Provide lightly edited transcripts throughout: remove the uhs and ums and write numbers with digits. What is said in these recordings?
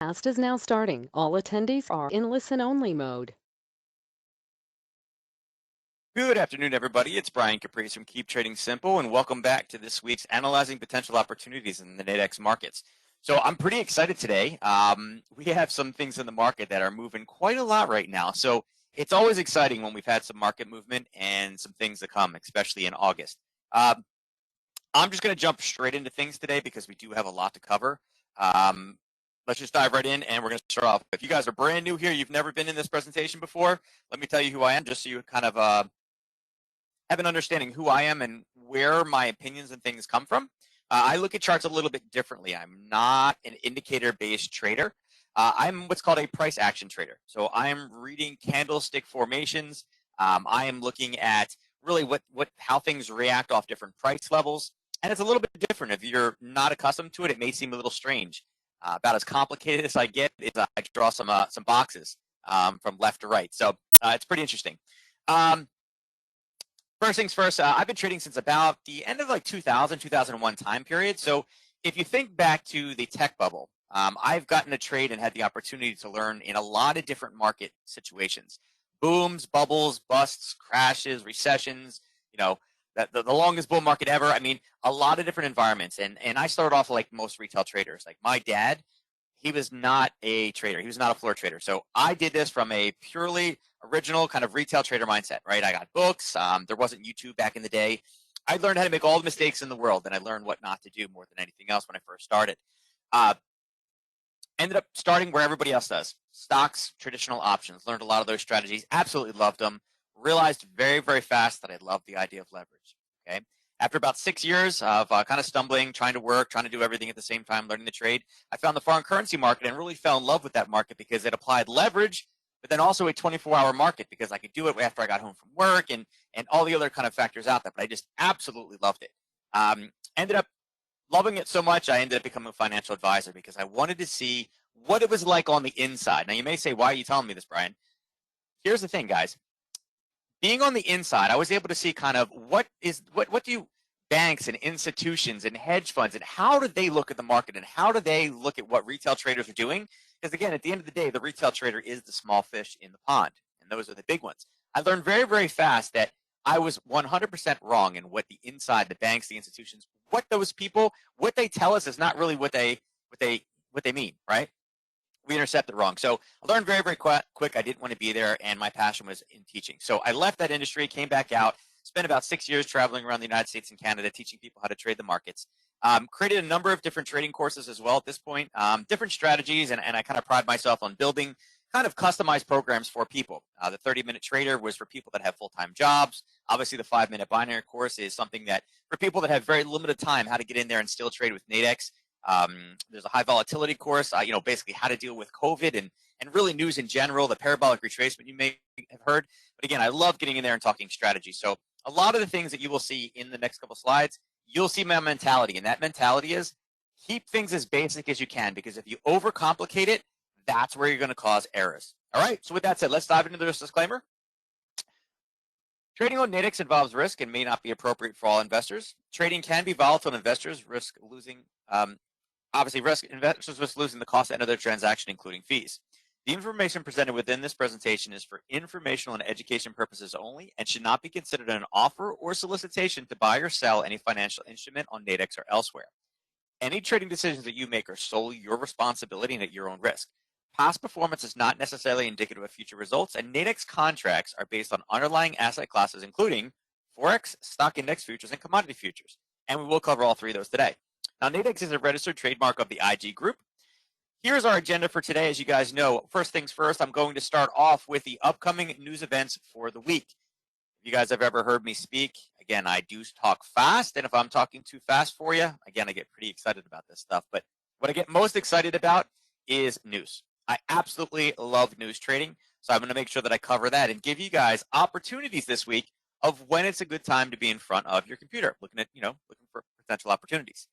Cast is now starting. All attendees are in listen-only mode. Good afternoon, everybody. It's Bryan Caprice from Keep Trading Simple, and welcome back to this week's Analyzing Potential Opportunities in the Nadex markets. So I'm pretty excited today. We have some things in the market that are moving quite a lot right now. So it's always exciting when we've had some market movement and some things to come, especially in August. I'm just going to jump straight into things today because we do have a lot to cover. Let's just dive right in, and we're going to start off. If you guys are brand new here, you've never been in this presentation before, let me tell you who I am, just so you kind of have an understanding who I am and where my opinions and things come from. I look at charts a little bit differently. I'm not an indicator-based trader. I'm what's called a price action trader. So I'm reading candlestick formations. I am looking at really how things react off different price levels. And it's a little bit different. If you're not accustomed to it, it may seem a little strange. About as complicated as I get is I draw some boxes from left to right. So it's pretty interesting. First things first, I've been trading since about the end of like 2000, 2001 time period. So if you think back to the tech bubble, I've gotten to trade and had the opportunity to learn in a lot of different market situations. Booms, bubbles, busts, crashes, recessions, the longest bull market ever. I mean, a lot of different environments. And I started off like most retail traders. Like my dad, he was not a trader. He was not a floor trader. So I did this from a purely original kind of retail trader mindset, right? I got books. There wasn't YouTube back in the day. I learned how to make all the mistakes in the world, and I learned what not to do more than anything else when I first started. Ended up starting where everybody else does. Stocks, traditional options. Learned a lot of those strategies. Absolutely loved them. Realized very, very fast that I loved the idea of leverage, okay? After about 6 years of kind of stumbling, trying to work, trying to do everything at the same time, learning the trade, I found the foreign currency market and really fell in love with that market because it applied leverage, but then also a 24-hour market because I could do it after I got home from work and all the other kind of factors out there. But I just absolutely loved it. Ended up loving it so much, I ended up becoming a financial advisor because I wanted to see what it was like on the inside. Now, you may say, why are you telling me this, Bryan? Here's the thing, guys. Being on the inside, I was able to see kind of what do banks and institutions and hedge funds and how do they look at the market and how do they look at what retail traders are doing? Because again, at the end of the day, the retail trader is the small fish in the pond, and those are the big ones. I learned very, very fast that I was 100% wrong in what the inside, the banks, the institutions, what those people, what they tell us is not really what they mean, right? We intercepted wrong. So I learned very, very quick. I didn't want to be there, and my passion was in teaching. So I left that industry, came back out, spent about 6 years traveling around the United States and Canada, teaching people how to trade the markets. Created a number of different trading courses as well at this point, different strategies, and I kind of pride myself on building kind of customized programs for people. The 30-minute trader was for people that have full-time jobs. Obviously, the 5-minute binary course is something that for people that have very limited time, how to get in there and still trade with Nadex. There's a high volatility course, basically how to deal with COVID and really news in general, the parabolic retracement you may have heard. But again, I love getting in there and talking strategy. So a lot of the things that you will see in the next couple slides, you'll see my mentality. And that mentality is keep things as basic as you can, because if you overcomplicate it, that's where you're going to cause errors. All right. So with that said, let's dive into this disclaimer. Trading on Nadex involves risk and may not be appropriate for all investors. Trading can be volatile, and investors risk losing. Investors risk losing the cost end of their transaction, including fees. The information presented within this presentation is for informational and education purposes only and should not be considered an offer or solicitation to buy or sell any financial instrument on Nadex or elsewhere. Any trading decisions that you make are solely your responsibility and at your own risk. Past performance is not necessarily indicative of future results, and Nadex contracts are based on underlying asset classes, including Forex, stock index futures, and commodity futures. And we will cover all three of those today. Now, Nadex is a registered trademark of the IG Group. Here's our agenda for today. As you guys know, first things first, I'm going to start off with the upcoming news events for the week. If you guys have ever heard me speak, again, I do talk fast, and if I'm talking too fast for you, again, I get pretty excited about this stuff. But what I get most excited about is news. I absolutely love news trading, so I'm going to make sure that I cover that and give you guys opportunities this week of when it's a good time to be in front of your computer, looking for potential opportunities.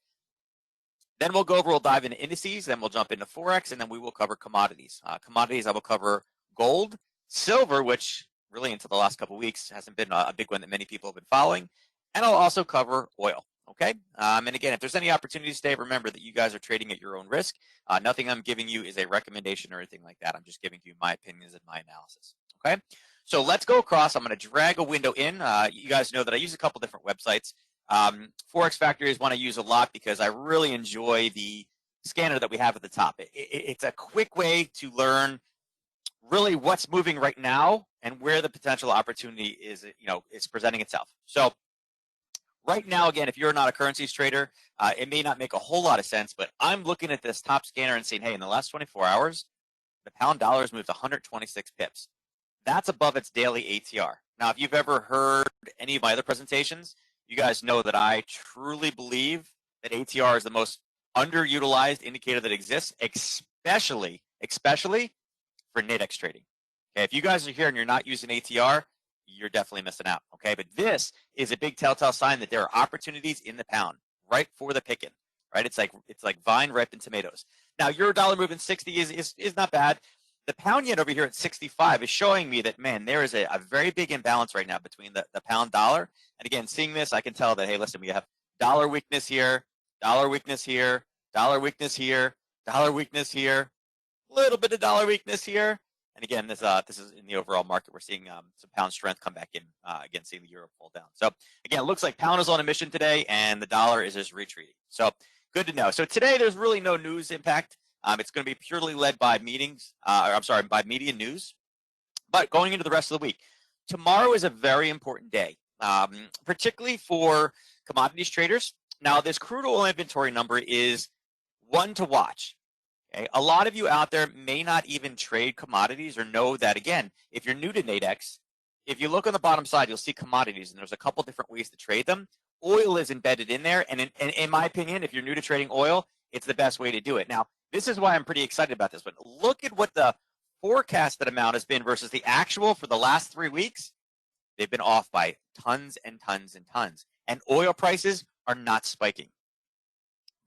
Then we'll dive into indices, then we'll jump into Forex, and then we will cover commodities. Commodities, I will cover gold, silver, which really until the last couple of weeks hasn't been a big one that many people have been following, and I'll also cover oil. Okay. And again, if there's any opportunities today, remember that you guys are trading at your own risk. Nothing I'm giving you is a recommendation or anything like that. I'm just giving you my opinions and my analysis. Okay. So let's go across. I'm going to drag a window in. You guys know that I use a couple different websites. Forex Factory is one I use a lot because I really enjoy the scanner that we have at the top. It's a quick way to learn really what's moving right now and where the potential opportunity is presenting itself. So right now, again, if you're not a currencies trader, it may not make a whole lot of sense, but I'm looking at this top scanner and saying, hey, in the last 24 hours, the pound dollar has moved 126 pips. That's above its daily ATR. Now, if you've ever heard any of my other presentations, you guys know that I truly believe that ATR is the most underutilized indicator that exists, especially for Nadex trading. Okay, if you guys are here and you're not using ATR, you're definitely missing out. Okay, but this is a big telltale sign that there are opportunities in the pound right for the picking. Right, it's like vine ripe in tomatoes. Now, euro dollar moving 60 is not bad. The pound yen over here at 65 is showing me that, man, there is a very big imbalance right now between the pound dollar. And again, seeing this, I can tell that, hey, listen, we have dollar weakness here, dollar weakness here, dollar weakness here, dollar weakness here, a little bit of dollar weakness here. And again, this is in the overall market. We're seeing some pound strength come back in, again, seeing the euro fall down. So again, it looks like pound is on a mission today and the dollar is just retreating. So good to know. So today there's really no news impact. It's going to be purely led by meetings, by media news. But going into the rest of the week, tomorrow is a very important day, particularly for commodities traders. Now, this crude oil inventory number is one to watch. Okay? A lot of you out there may not even trade commodities or know that, again, if you're new to Nadex, if you look on the bottom side, you'll see commodities, and there's a couple different ways to trade them. Oil is embedded in there, and in my opinion, if you're new to trading oil, it's the best way to do it. Now, this is why I'm pretty excited about this, but look at what the forecasted amount has been versus the actual for the last 3 weeks. They've been off by tons and tons and tons, and oil prices are not spiking.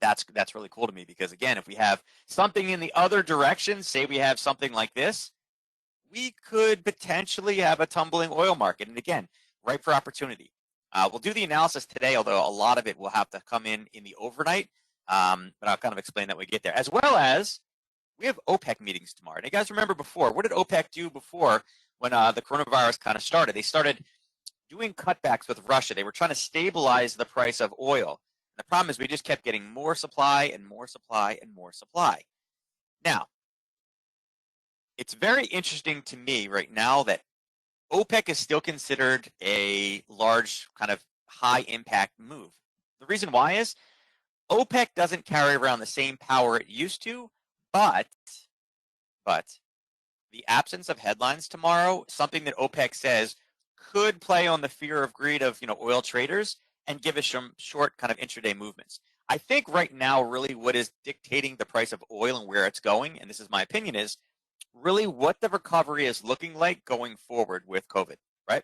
That's really cool to me because, again, if we have something in the other direction, say we have something like this, we could potentially have a tumbling oil market. And again, ripe for opportunity. We'll do the analysis today, although a lot of it will have to come in the overnight. But I'll kind of explain that when we get there. As well as we have OPEC meetings tomorrow. And you guys remember before, what did OPEC do before when the coronavirus kind of started? They started doing cutbacks with Russia. They were trying to stabilize the price of oil. And the problem is we just kept getting more supply and more supply and more supply. Now, it's very interesting to me right now that OPEC is still considered a large kind of high impact move. The reason why is OPEC doesn't carry around the same power it used to, but the absence of headlines tomorrow, something that OPEC says could play on the fear of greed of oil traders and give us some short kind of intraday movements. I think right now really what is dictating the price of oil and where it's going, and this is my opinion, is really what the recovery is looking like going forward with COVID, right?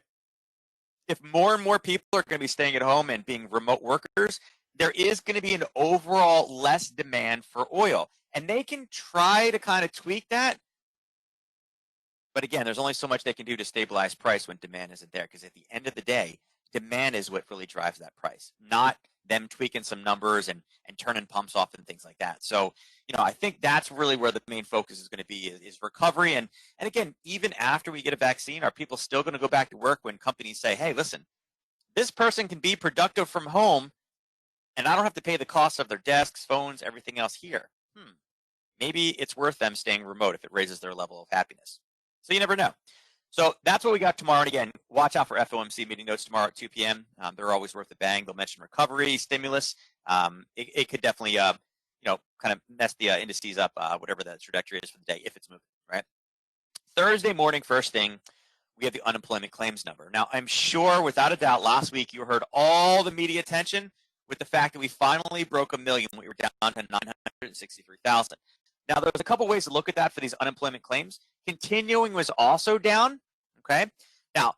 If more and more people are going to be staying at home and being remote workers, there is going to be an overall less demand for oil. And they can try to kind of tweak that. But again, there's only so much they can do to stabilize price when demand isn't there. Because at the end of the day, demand is what really drives that price, not them tweaking some numbers and turning pumps off and things like that. So, I think that's really where the main focus is going to be is recovery. And again, even after we get a vaccine, are people still going to go back to work when companies say, hey, listen, this person can be productive from home and I don't have to pay the cost of their desks, phones, everything else here. Maybe it's worth them staying remote if it raises their level of happiness. So you never know. So that's what we got tomorrow. And again, watch out for FOMC meeting notes tomorrow at 2 p.m. They're always worth a bang. They'll mention recovery, stimulus. It could definitely, kind of mess the indices up, whatever the trajectory is for the day, if it's moving, right? Thursday morning, first thing, we have the unemployment claims number. Now, I'm sure, without a doubt, last week you heard all the media attention with the fact that we finally broke 1 million. We were down to 963,000. Now, there's a couple ways to look at that for these unemployment claims. Continuing was also down, okay? Now,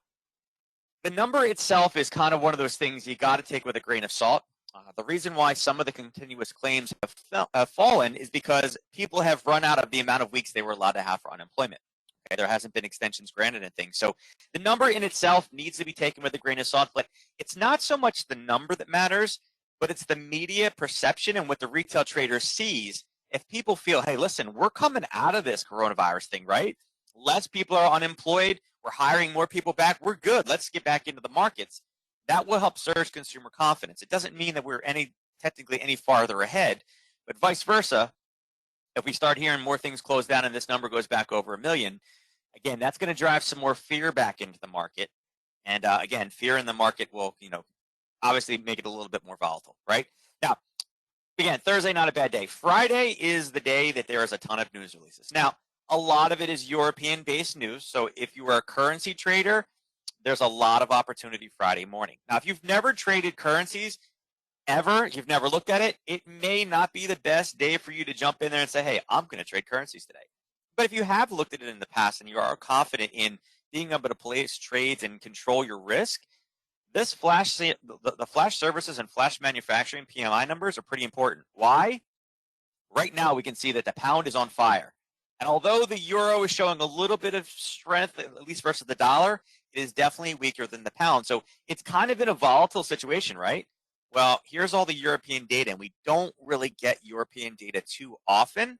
the number itself is kind of one of those things you got to take with a grain of salt. The reason why some of the continuous claims have fallen is because people have run out of the amount of weeks they were allowed to have for unemployment. Okay? There hasn't been extensions granted and things. So the number in itself needs to be taken with a grain of salt, but it's not so much the number that matters. but it's the media perception and what the retail trader sees. If people feel, hey, listen, we're coming out of this coronavirus thing, right? Less people are unemployed. We're hiring more people back. We're good. Let's get back into the markets. That will help surge consumer confidence. It doesn't mean that we're technically any farther ahead, but vice versa. If we start hearing more things close down and this number goes back over 1 million, again, that's going to drive some more fear back into the market. And again, fear in the market will, obviously make it a little bit more volatile, right? Now, again, Thursday, not a bad day. Friday is the day that there is a ton of news releases. Now, a lot of it is European-based news. So if you are a currency trader, there's a lot of opportunity Friday morning. Now, if you've never traded currencies ever, you've never looked at it, it may not be the best day for you to jump in there and say, hey, I'm going to trade currencies today. But if you have looked at it in the past and you are confident in being able to place trades and control your risk, the flash services and flash manufacturing PMI numbers are pretty important. Why? Right now, we can see that the pound is on fire. And although the euro is showing a little bit of strength, at least versus the dollar, it is definitely weaker than the pound. So it's kind of in a volatile situation, right? Well, here's all the European data, and we don't really get European data too often.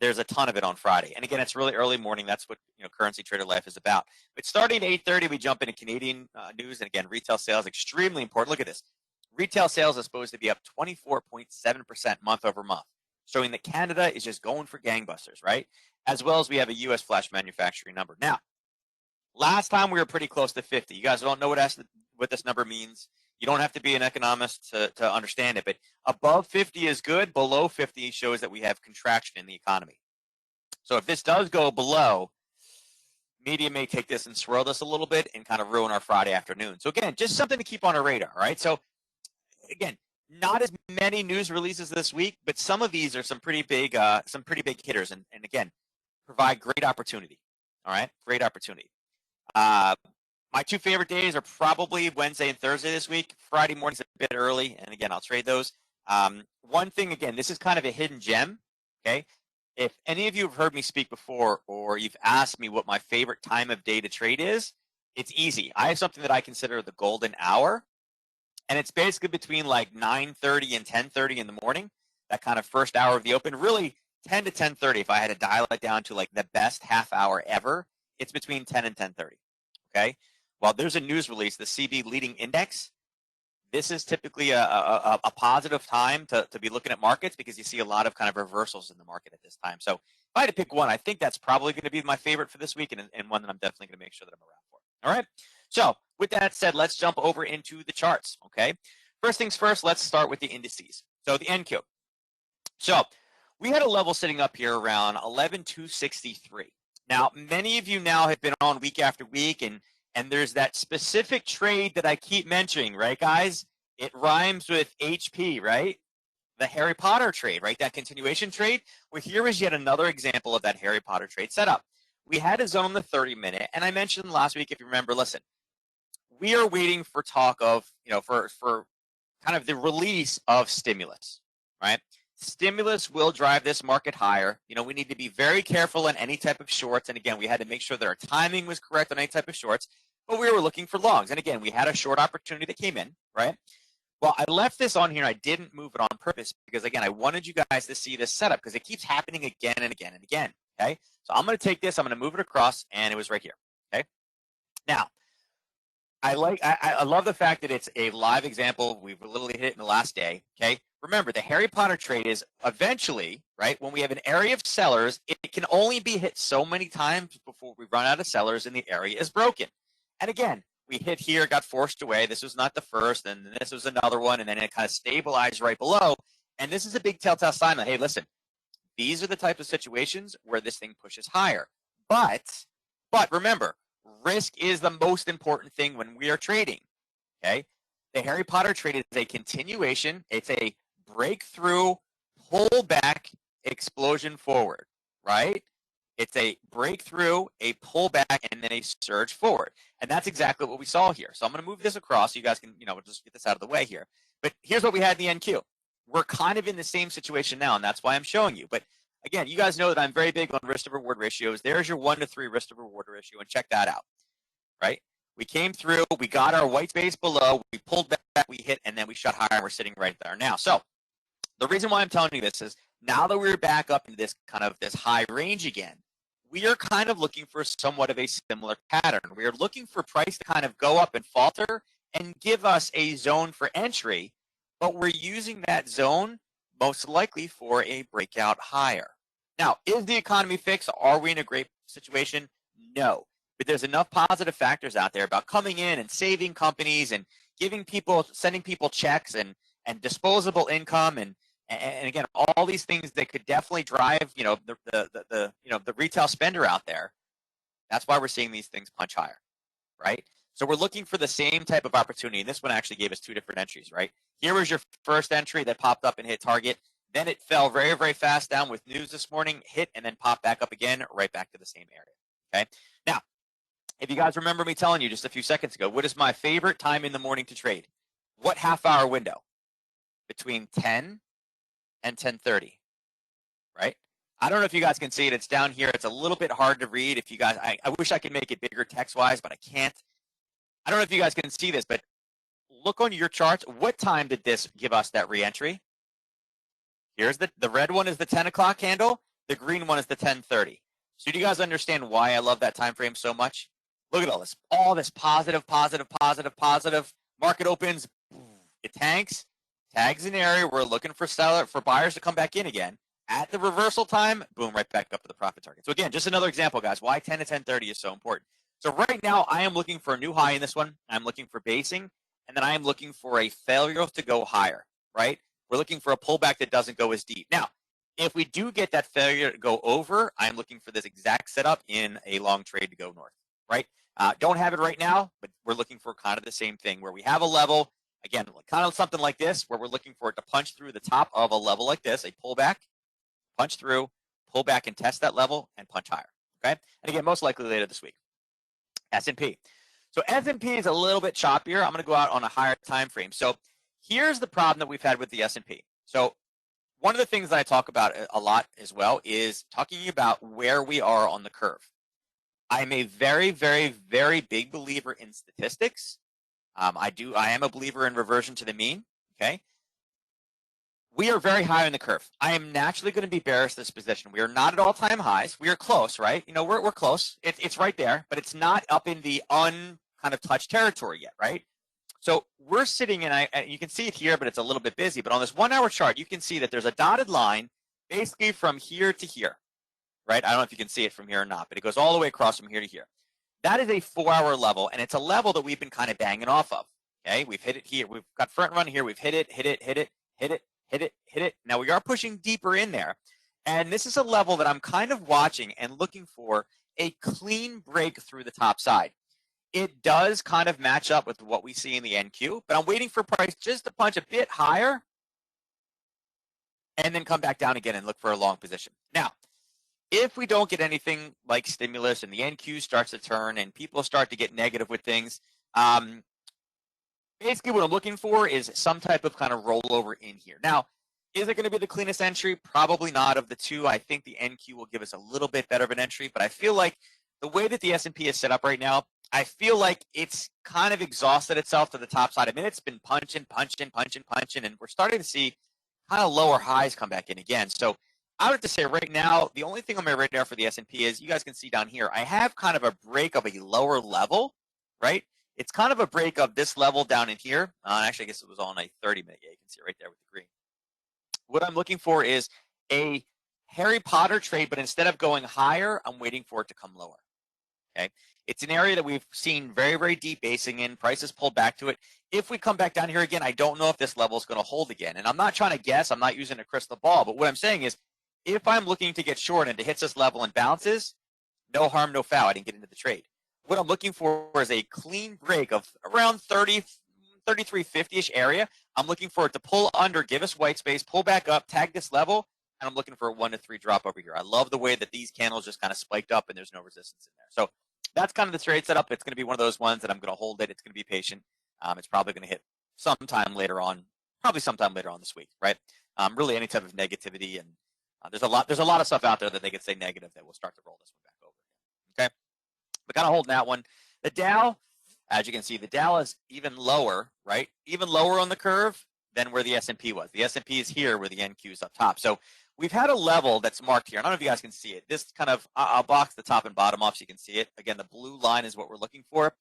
There's a ton of it on Friday. And again, it's really early morning. That's what currency trader life is about. But starting at 8:30, we jump into Canadian news. And again, retail sales, extremely important. Look at this. Retail sales is supposed to be up 24.7% month over month, showing that Canada is just going for gangbusters, right? As well as we have a U.S. flash manufacturing number. Now, last time we were pretty close to 50. You guys don't know what this number means. You don't have to be an economist to understand it, but above 50 is good. Below 50 shows that we have contraction in the economy. So if this does go below, media may take this and swirl this a little bit and kind of ruin our Friday afternoon. So again, just something to keep on our radar, all right? So again, not as many news releases this week, but some of these are some pretty big hitters, and again, provide great opportunity. All right, great opportunity. My two favorite days are probably Wednesday and Thursday this week. Friday morning's a bit early, and again, I'll trade those. One thing, again, this is kind of a hidden gem, okay? If any of you have heard me speak before, or you've asked me what my favorite time of day to trade is, it's easy. I have something that I consider the golden hour, and it's basically between like 9:30 and 10:30 in the morning, that kind of first hour of the open. Really, 10 to 10:30, if I had to dial it down to like the best half hour ever, it's between 10 and 10:30, okay? Well, there's a news release, the CB leading index. This is typically a positive time to be looking at markets because you see a lot of kind of reversals in the market at this time. So if I had to pick one, I think that's probably going to be my favorite for this week, and one that I'm definitely going to make sure that I'm around for. All right. So with that said, let's jump over into the charts. Okay. First things first, let's start with the indices. So the NQ. So we had a level sitting up here around 11,263. Now, many of you now have been on week after week, and there's that specific trade that I keep mentioning, right, guys? It rhymes with HP, right? The Harry Potter trade, right? That continuation trade. Well, here is yet another example of that Harry Potter trade setup. We had a zone on the 30-minute, and I mentioned last week, if you remember, listen, we are waiting for talk of, for kind of the release of stimulus, right? Stimulus will drive this market higher. We need to be very careful in any type of shorts. And again, we had to make sure that our timing was correct on any type of shorts, but we were looking for longs. And again, we had a short opportunity that came in, right? Well, I left this on here. I didn't move it on purpose because, again, I wanted you guys to see this setup because it keeps happening again and again and again, okay? So I'm going to take this. I'm going to move it across, and it was right here, okay? Now, I love the fact that it's a live example. We've literally hit it in the last day, okay? Remember, the Harry Potter trade is eventually, right, when we have an area of sellers, it can only be hit so many times before we run out of sellers and the area is broken. And again, we hit here, got forced away. This was not the first, and this was another one, and then it kind of stabilized right below. And this is a big telltale sign that, hey, listen, these are the types of situations where this thing pushes higher. But remember, risk is the most important thing when we are trading, okay? The Harry Potter trade is a continuation. It's a breakthrough, pullback, explosion forward, right? It's a breakthrough, a pullback, and then a surge forward. And that's exactly what we saw here. So I'm going to move this across so you guys can, just get this out of the way here. But here's what we had in the NQ. We're kind of in the same situation now, and that's why I'm showing you. But again, you guys know that I'm very big on risk to reward ratios. There's your 1 to 3 risk to reward ratio, and check that out, right? We came through, we got our white space below, we pulled back, we hit, and then we shot higher, and we're sitting right there now. So the reason why I'm telling you this is now that we're back up in this kind of this high range again, we are kind of looking for somewhat of a similar pattern. We are looking for price to kind of go up and falter and give us a zone for entry, but we're using that zone most likely for a breakout higher. Now, is the economy fixed? Are we in a great situation? No. But there's enough positive factors out there about coming in and saving companies and giving people, sending people checks and disposable income and again, all these things that could definitely drive, the retail spender out there. That's why we're seeing these things punch higher, right? So we're looking for the same type of opportunity. And this one actually gave us two different entries, right? Here was your first entry that popped up and hit target. Then it fell very, very fast down with news this morning, hit, and then popped back up again, right back to the same area, okay? Now, if you guys remember me telling you just a few seconds ago, what is my favorite time in the morning to trade? What half-hour window? Between 10 and 10:30, right? I don't know if you guys can see it. It's down here. It's a little bit hard to read. If you guys, I wish I could make it bigger text-wise, but I can't. I don't know if you guys can see this, but look on your charts. What time did this give us that reentry? Here's the red one is the 10 o'clock candle. The green one is the 10:30. So do you guys understand why I love that time frame so much? Look at all this positive, positive, positive, positive. Market opens, it tanks. Tags an area. We're looking for buyers to come back in again. At the reversal time, boom, right back up to the profit target. So again, just another example, guys, why 10 to 10:30 is so important. So right now, I am looking for a new high in this one. I'm looking for basing, and then I am looking for a failure to go higher, right? We're looking for a pullback that doesn't go as deep. Now, if we do get that failure to go over, I'm looking for this exact setup in a long trade to go north, right? Don't have it right now, but we're looking for kind of the same thing where we have a level, again, kind of something like this, where we're looking for it to punch through the top of a level like this, a pullback, punch through, pull back and test that level, and punch higher, okay? And again, most likely later this week. S&P. So S&P is a little bit choppier. I'm going to go out on a higher time frame. So here's the problem that we've had with the S&P. So one of the things that I talk about a lot as well is talking about where we are on the curve. I'm a very, very, very big believer in statistics. I am a believer in reversion to the mean, okay? We are very high on the curve. I am naturally going to be bearish this position. We are not at all-time highs. We are close, right? You know, we're close. It's right there, but it's not up in the kind of touched territory yet, right? So we're sitting in, you can see it here, but it's a little bit busy. But on this 1 hour chart, you can see that there's a dotted line basically from here to here, right? I don't know if you can see it from here or not, but it goes all the way across from here to here. That is a 4 hour level, and it's a level that we've been kind of banging off of, okay? We've hit it here. We've got front run here. We've hit it, hit it, hit it, hit it, hit it, hit it. Now we are pushing deeper in there. And this is a level that I'm kind of watching and looking for a clean break through the top side. It does kind of match up with what we see in the NQ, but I'm waiting for price just to punch a bit higher and then come back down again and look for a long position. Now, if we don't get anything like stimulus and the NQ starts to turn and people start to get negative with things, basically what I'm looking for is some type of kind of rollover in here. Now, is it going to be the cleanest entry? Probably not. Of the two, I think the NQ will give us a little bit better of an entry, but I feel like the way that the S&P is set up right now, I feel like it's kind of exhausted itself to the top side. I mean, it's been punching, and we're starting to see kind of lower highs come back in again. So I would have to say right now, the only thing on my radar for the S&P is, you guys can see down here, I have kind of a break of a lower level, right? It's kind of a break of this level down in here. Actually, I guess it was on a 30-minute. Yeah, you can see it right there with the green. What I'm looking for is a Harry Potter trade, but instead of going higher, I'm waiting for it to come lower. Okay, it's an area that we've seen very, very deep basing in. Prices pulled back to it. If we come back down here again, I don't know if this level is going to hold again. And I'm not trying to guess. I'm not using a crystal ball. But what I'm saying is, if I'm looking to get short and it hits this level and bounces, no harm, no foul. I didn't get into the trade. What I'm looking for is a clean break of around 30, 33.50-ish area. I'm looking for it to pull under, give us white space, pull back up, tag this level, and I'm looking for a 1 to 3 drop over here. I love the way that these candles just kind of spiked up and there's no resistance in there. So that's kind of the trade setup. It's going to be one of those ones that I'm going to hold it. It's going to be patient. It's probably going to hit sometime later on, probably sometime later on this week, right? Really any type of negativity, and there's a lot of stuff out there that they could say negative that will start to roll this one back over. Okay, but kind of holding that one. The Dow, As you can see, the Dow is even lower, right? Even lower on the curve than where the S&P was. The S&P is here where the NQ is up top. So we've had a level that's marked here. I don't know if you guys can see it. This kind of, I'll box the top and bottom off so you can see it. Again, the blue line is what we're looking for.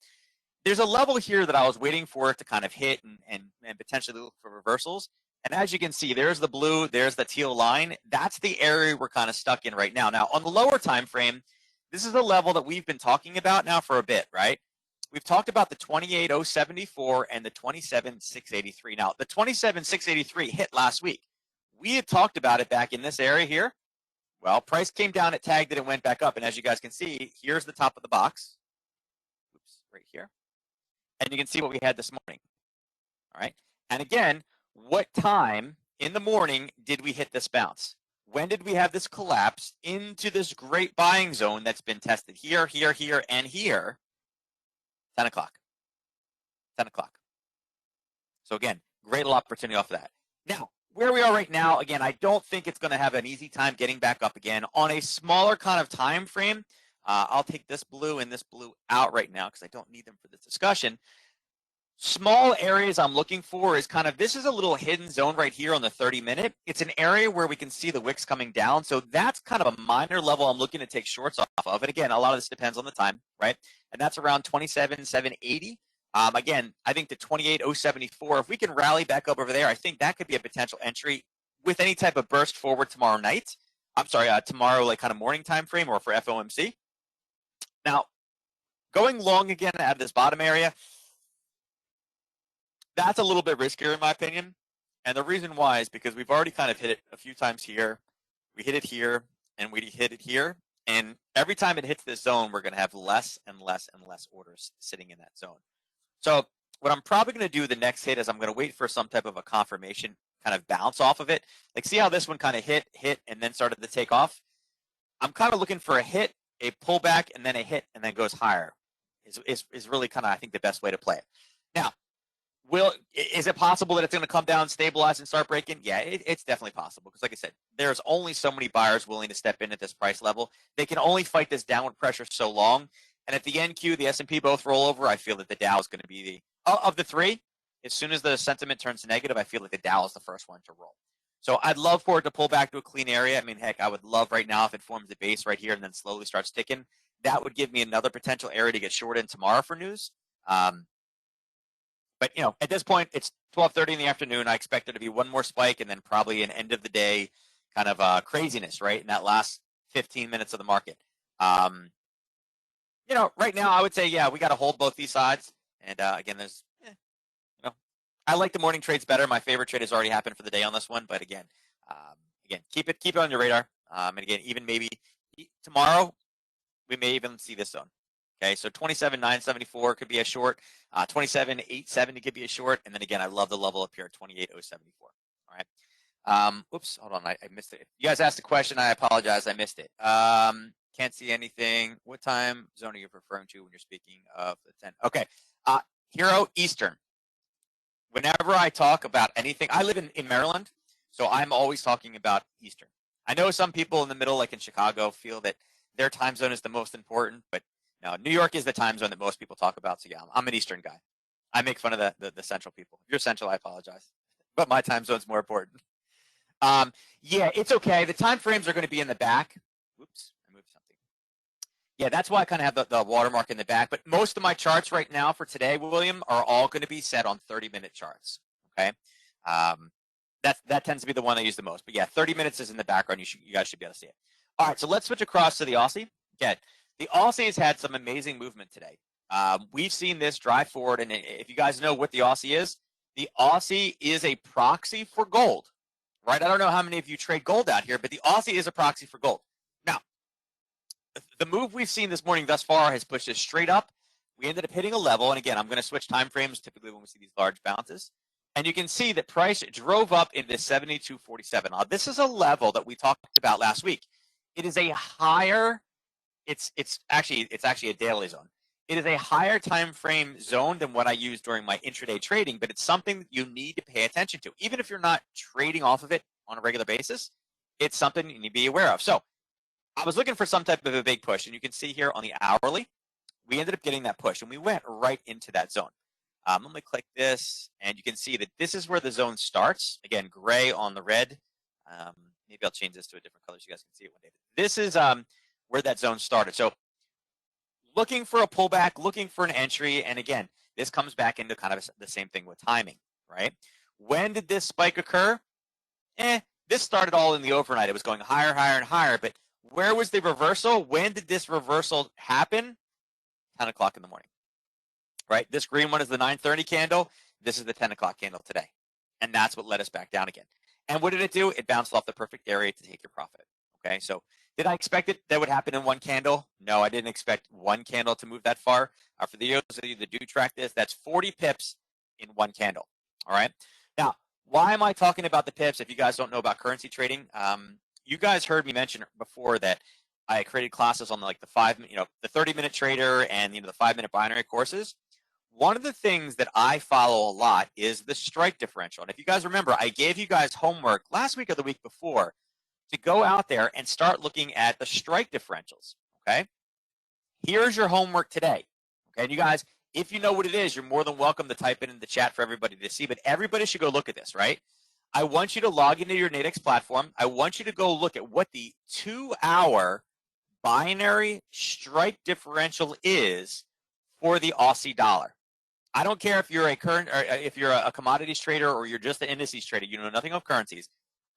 There's a level here that I was waiting for it to kind of hit and potentially look for reversals. And as you can see, there's the blue, there's the teal line. That's the area we're kind of stuck in right now. Now, on the lower time frame, this is a level that we've been talking about now for a bit, right? We've talked about the 28,074 and the 27,683. Now, the 27,683 hit last week. We had talked about it back in this area here. Well, price came down, it tagged it, and went back up. And as you guys can see, here's the top of the box. Oops, right here. And you can see what we had this morning. All right. And again, what time in the morning did we hit this bounce? When did we have this collapse into this great buying zone that's been tested here, here, here, and here? 10 o'clock. 10 o'clock. So again, great opportunity off of that. Now, where we are right now, again, I don't think it's going to have an easy time getting back up again. On a smaller kind of time frame, I'll take this blue and this blue out right now because I don't need them for this discussion. Small areas I'm looking for is kind of, this is a little hidden zone right here on the 30-minute. It's an area where we can see the wicks coming down. So that's kind of a minor level I'm looking to take shorts off of. And again, a lot of this depends on the time, right? And that's around 27,780. Again, I think the 28,074, if we can rally back up over there, I think that could be a potential entry with any type of burst forward tomorrow night. I'm sorry, tomorrow, like kind of morning time frame or for FOMC. Now, going long again out of this bottom area, that's a little bit riskier in my opinion. And the reason why is because we've already kind of hit it a few times here. We hit it here and we hit it here. And every time it hits this zone, we're going to have less and less and less orders sitting in that zone. So what I'm probably going to do the next hit is I'm going to wait for some type of a confirmation kind of bounce off of it. Like see how this one kind of hit, and then started to take off? I'm kind of looking for a hit, a pullback, and then a hit, and then goes higher is really kind of, I think, the best way to play it. Now, is it possible that it's going to come down, stabilize, and start breaking? Yeah, it's definitely possible because, like I said, there's only so many buyers willing to step in at this price level. They can only fight this downward pressure so long. And if the NQ, the S&P both roll over, I feel that the Dow is going to be of the three. As soon as the sentiment turns negative, I feel like the Dow is the first one to roll. So I'd love for it to pull back to a clean area. I mean, heck, I would love right now if it forms a base right here and then slowly starts ticking. That would give me another potential area to get short in tomorrow for news. But, you know, at this point, it's 12:30 in the afternoon. I expect there to be one more spike and then probably an end of the day kind of craziness, right, in that last 15 minutes of the market. You know, right now, I would say, yeah, we got to hold both these sides. And, again, there's, you know, I like the morning trades better. My favorite trade has already happened for the day on this one. But, again, keep it on your radar. And, again, even maybe tomorrow, we may even see this zone. Okay, so 27,974 could be a short, 27,870 could be a short, and then again, I love the level up here at 28,074. All right. Oops, hold on, I missed it. You guys asked a question. I apologize, I missed it. Can't see anything. What time zone are you referring to when you're speaking of the 10? Okay, Hero Eastern. Whenever I talk about anything, I live in Maryland, so I'm always talking about Eastern. I know some people in the middle, like in Chicago, feel that their time zone is the most important, but no, New York is the time zone that most people talk about. So yeah, I'm an Eastern guy. I make fun of the Central people. If you're Central, I apologize, but my time zone's more important. Yeah, it's okay. The time frames are going to be in the back. Oops, I moved something. Yeah, that's why I kind of have the watermark in the back. But most of my charts right now for today, William, are all going to be set on 30-minute charts. Okay, that tends to be the one I use the most. But yeah, 30 minutes is in the background. You guys should be able to see it. All right, so let's switch across to the Aussie. Again, the Aussie has had some amazing movement today. We've seen this drive forward, and if you guys know what the Aussie is a proxy for gold, right? I don't know how many of you trade gold out here, but the Aussie is a proxy for gold. Now, the move we've seen this morning thus far has pushed us straight up. We ended up hitting a level, and again, I'm going to switch time frames typically when we see these large bounces. And you can see that price drove up into 72.47. Now, this is a level that we talked about last week. It is a higher. It's actually a daily zone. It is a higher time frame zone than what I use during my intraday trading, but it's something that you need to pay attention to. Even if you're not trading off of it on a regular basis, it's something you need to be aware of. So I was looking for some type of a big push, and you can see here on the hourly, we ended up getting that push, and we went right into that zone. Let me click this, and you can see that this is where the zone starts. Again, gray on the red. Maybe I'll change this to a different color so you guys can see it one day. This is where that zone started. So looking for a pullback, looking for an entry, and again, this comes back into kind of the same thing with timing, right? When did this spike occur? This started all in the overnight. It was going higher, higher, and higher, but where was the reversal? When did this reversal happen? 10 o'clock in the morning, right? This green one is the 9:30 candle. This is the 10 o'clock candle today. And that's what led us back down again. And what did it do? It bounced off the perfect area to take your profit, okay? So did I expect it that would happen in one candle? No, I didn't expect one candle to move that far. For those of you that do track this, that's 40 pips in one candle, all right? Now, why am I talking about the pips? If you guys don't know about currency trading, you guys heard me mention before that I created classes on like the 30-minute trader and the 5-minute binary courses. One of the things that I follow a lot is the strike differential. And if you guys remember, I gave you guys homework last week or the week before to go out there and start looking at the strike differentials, okay? Here's your homework today, okay? And you guys, if you know what it is, you're more than welcome to type it in the chat for everybody to see, but everybody should go look at this, right? I want you to log into your Nadex platform. I want you to go look at what the 2-hour binary strike differential is for the Aussie dollar. I don't care if you're a commodities trader or you're just an indices trader, you know nothing of currencies.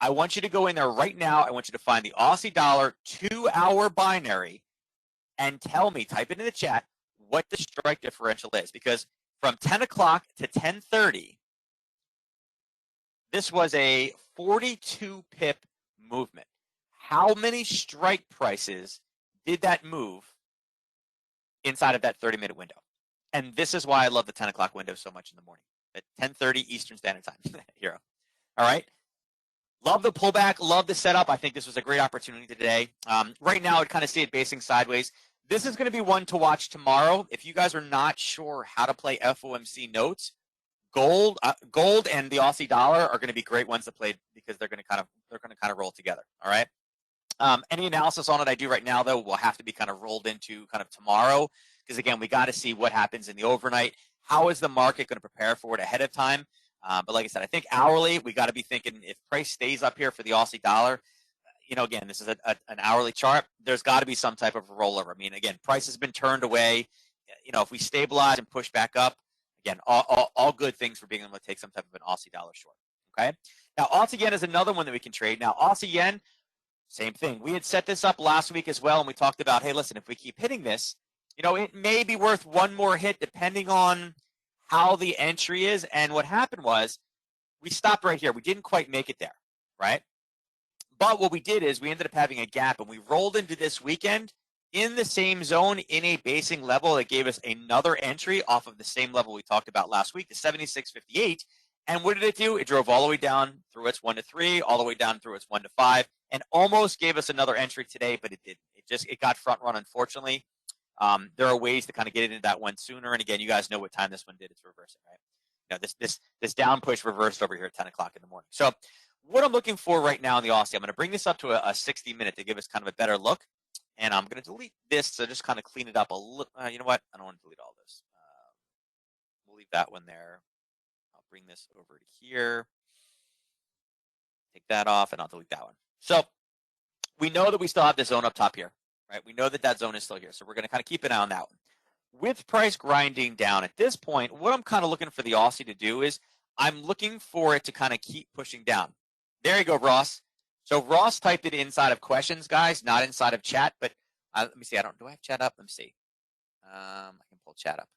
I want you to go in there right now. I want you to find the Aussie dollar 2-hour binary and tell me, type it in the chat, what the strike differential is. Because from 10 o'clock to 10:30, this was a 42 pip movement. How many strike prices did that move inside of that 30-minute window? And this is why I love the 10 o'clock window so much in the morning, at 10:30 Eastern Standard Time, Hero. All right. Love the pullback. Love the setup. I think this was a great opportunity today. Right now, I kind of see it basing sideways. This is going to be one to watch tomorrow. If you guys are not sure how to play FOMC notes, gold and the Aussie dollar are going to be great ones to play because they're going to kind of roll together. All right. Any analysis on it I do right now, though, will have to be kind of rolled into kind of tomorrow because, again, we got to see what happens in the overnight. How is the market going to prepare for it ahead of time? But like I said, I think hourly, we got to be thinking if price stays up here for the Aussie dollar, again, this is an hourly chart. There's got to be some type of rollover. I mean, again, price has been turned away. If we stabilize and push back up, again, all good things for being able to take some type of an Aussie dollar short. Okay. Now, Aussie Yen is another one that we can trade. Now, Aussie Yen, same thing. We had set this up last week as well, and we talked about, hey, listen, if we keep hitting this, it may be worth one more hit depending on how the entry is. And what happened was we stopped right here. We didn't quite make it there, right? But what we did is we ended up having a gap, and we rolled into this weekend in the same zone in a basing level that gave us another entry off of the same level we talked about last week, the 76.58. And what did it do? It drove all the way down through its 1 to 3, all the way down through its 1 to 5, and almost gave us another entry today, but it didn't. It got front run, unfortunately. There are ways to kind of get into that one sooner. And again, you guys know what time this one did. It's reversing, right? This down push reversed over here at 10 o'clock in the morning. So what I'm looking for right now in the Aussie, I'm going to bring this up to a 60-minute to give us kind of a better look. And I'm going to delete this to just kind of clean it up a little. You know what? I don't want to delete all this. We'll leave that one there. I'll bring this over to here. Take that off, and I'll delete that one. So we know that we still have this zone up top here, right? We know that that zone is still here. So we're going to kind of keep an eye on that one. With price grinding down at this point, what I'm kind of looking for the Aussie to do is I'm looking for it to kind of keep pushing down. There you go, Ross. So Ross typed it inside of questions, guys, not inside of chat. But let me see. Do I have chat up? Let me see. I can pull chat up.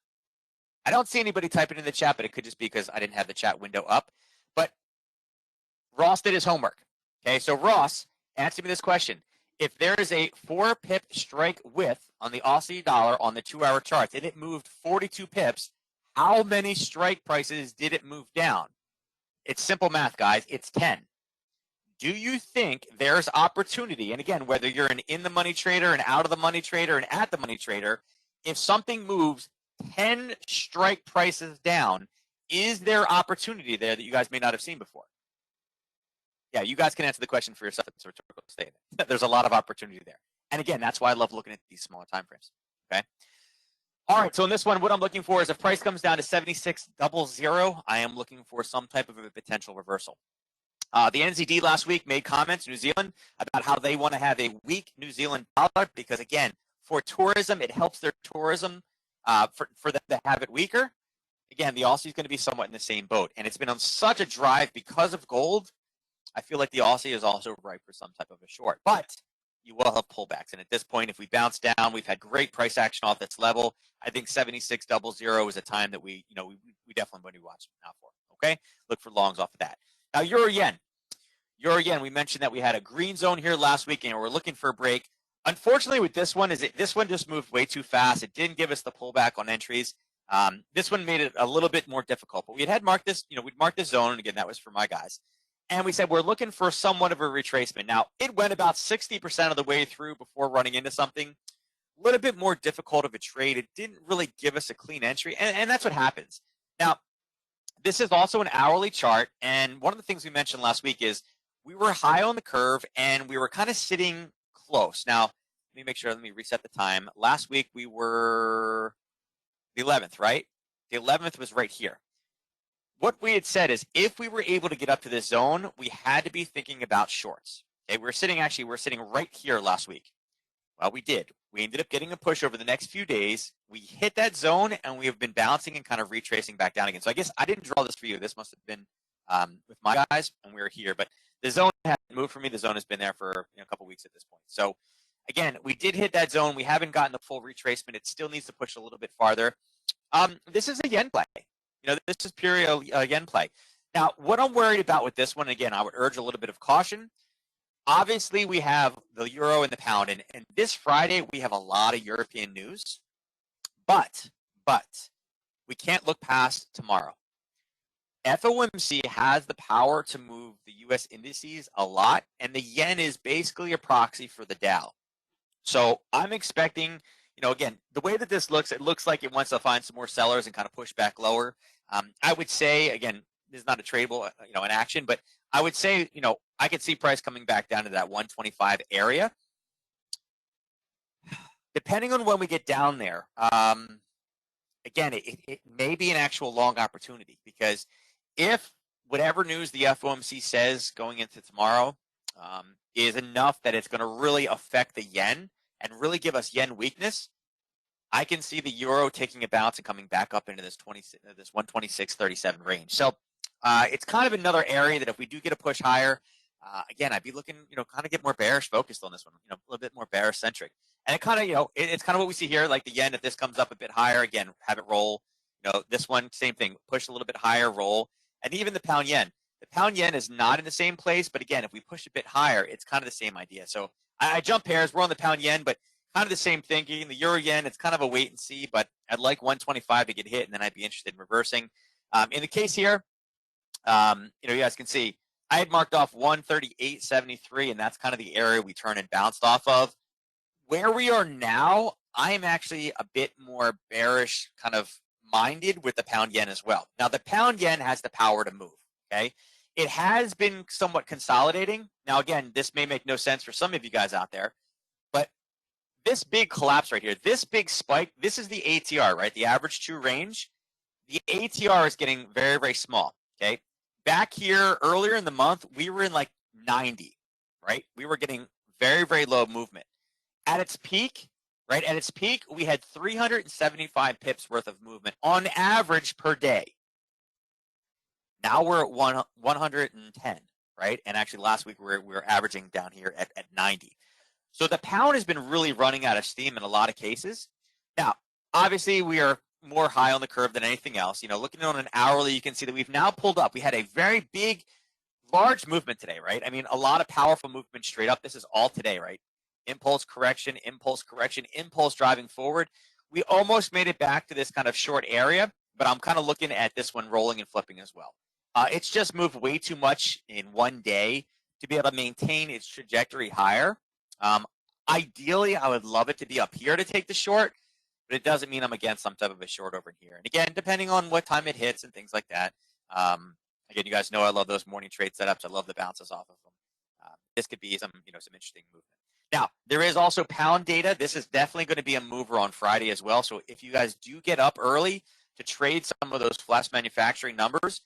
I don't see anybody typing in the chat, but it could just be because I didn't have the chat window up. But Ross did his homework. Okay, so Ross, answer me this question. If there is a 4 pip strike width on the Aussie dollar on the 2-hour charts and it moved 42 pips, how many strike prices did it move down? It's simple math, guys. It's 10. Do you think there's opportunity? And again, whether you're an in-the-money trader, an out-of-the-money trader, an at-the-money trader, if something moves 10 strike prices down, is there opportunity there that you guys may not have seen before? Yeah, you guys can answer the question for yourself. It's a rhetorical statement. There's a lot of opportunity there. And again, that's why I love looking at these smaller time frames. Okay. All right, so in this one, what I'm looking for is if price comes down to 76.00, I am looking for some type of a potential reversal. The NZD last week made comments, New Zealand, about how they want to have a weak New Zealand dollar because, again, for tourism, it helps their tourism for them to have it weaker. Again, the Aussie is going to be somewhat in the same boat, and it's been on such a drive because of gold. I feel like the Aussie is also ripe for some type of a short, but you will have pullbacks. And at this point, if we bounce down, we've had great price action off this level. I think 76.00 is a time that we definitely want to be watching out for. Okay, look for longs off of that. Now, Euro Yen. Euro Yen, we mentioned that we had a green zone here last week, and we're looking for a break. Unfortunately, with this one, this one just moved way too fast. It didn't give us the pullback on entries. This one made it a little bit more difficult, but we had marked this, we'd marked this zone, and again, that was for my guys. And we said we're looking for somewhat of a retracement. Now, it went about 60% of the way through before running into something. A little bit more difficult of a trade. It didn't really give us a clean entry, and that's what happens. Now, this is also an hourly chart, and one of the things we mentioned last week is we were high on the curve, and we were kind of sitting close. Now, let me make sure, let me reset the time. Last week, we were the 11th, right? The 11th was right here. What we had said is if we were able to get up to this zone, we had to be thinking about shorts. Okay, we're sitting right here last week. Well, we did. We ended up getting a push over the next few days. We hit that zone, and we have been bouncing and kind of retracing back down again. So I guess I didn't draw this for you. This must have been with my guys, and we were here. But the zone hasn't moved for me. The zone has been there for a couple weeks at this point. So again, we did hit that zone. We haven't gotten the full retracement. It still needs to push a little bit farther. This is a yen play. This is purely a yen play. Now, what I'm worried about with this one, again, I would urge a little bit of caution. Obviously, we have the euro and the pound, and this Friday we have a lot of European news, but we can't look past tomorrow. FOMC has the power to move the U.S. indices a lot, and the yen is basically a proxy for the Dow. So I'm expecting, again, the way that this looks, it looks like it wants to find some more sellers and kind of push back lower. I would say, again, this is not a tradable, an action, but I would say, I could see price coming back down to that 125 area. Depending on when we get down there, again, it may be an actual long opportunity because if whatever news the FOMC says going into tomorrow is enough that it's going to really affect the yen and really give us yen weakness, I can see the euro taking a bounce and coming back up into this 126.37 range. So it's kind of another area that if we do get a push higher, again, I'd be looking, kind of get more bearish focused on this one, a little bit more bearish centric. And it kind of, it's kind of what we see here, like the yen, if this comes up a bit higher, again, have it roll. This one, same thing, push a little bit higher, roll. And even the pound yen. The pound yen is not in the same place, but again, if we push a bit higher, it's kind of the same idea. So I jump pairs, we're on the pound yen, but kind of the same thinking. The euro yen, it's kind of a wait and see, but I'd like 125 to get hit, and then I'd be interested in reversing. In the case here, you guys can see I had marked off 138.73, and that's kind of the area we turned and bounced off of. Where we are now, I am actually a bit more bearish kind of minded with the pound yen as well. Now, the pound yen has the power to move, okay? It has been somewhat consolidating. Now, again, this may make no sense for some of you guys out there, but this big collapse right here, this big spike, this is the ATR, right? The average true range. The ATR is getting very, very small, okay? Back here earlier in the month, we were in like 90, right? We were getting very, very low movement. At its peak, right? At its peak, we had 375 pips worth of movement on average per day. Now we're at 110, right? And actually last week we were averaging down here at 90. So the pound has been really running out of steam in a lot of cases. Now, obviously we are more high on the curve than anything else. Looking on an hourly, you can see that we've now pulled up. We had a very big, large movement today, right? I mean, a lot of powerful movement straight up. This is all today, right? Impulse correction, impulse driving forward. We almost made it back to this kind of short area, but I'm kind of looking at this one rolling and flipping as well. It's just moved way too much in one day to be able to maintain its trajectory higher. Ideally, I would love it to be up here to take the short, but it doesn't mean I'm against some type of a short over here. And again, depending on what time it hits and things like that. Again, you guys know I love those morning trade setups. I love the bounces off of them. This could be some interesting movement. Now, there is also pound data. This is definitely going to be a mover on Friday as well. So if you guys do get up early to trade some of those flash manufacturing numbers,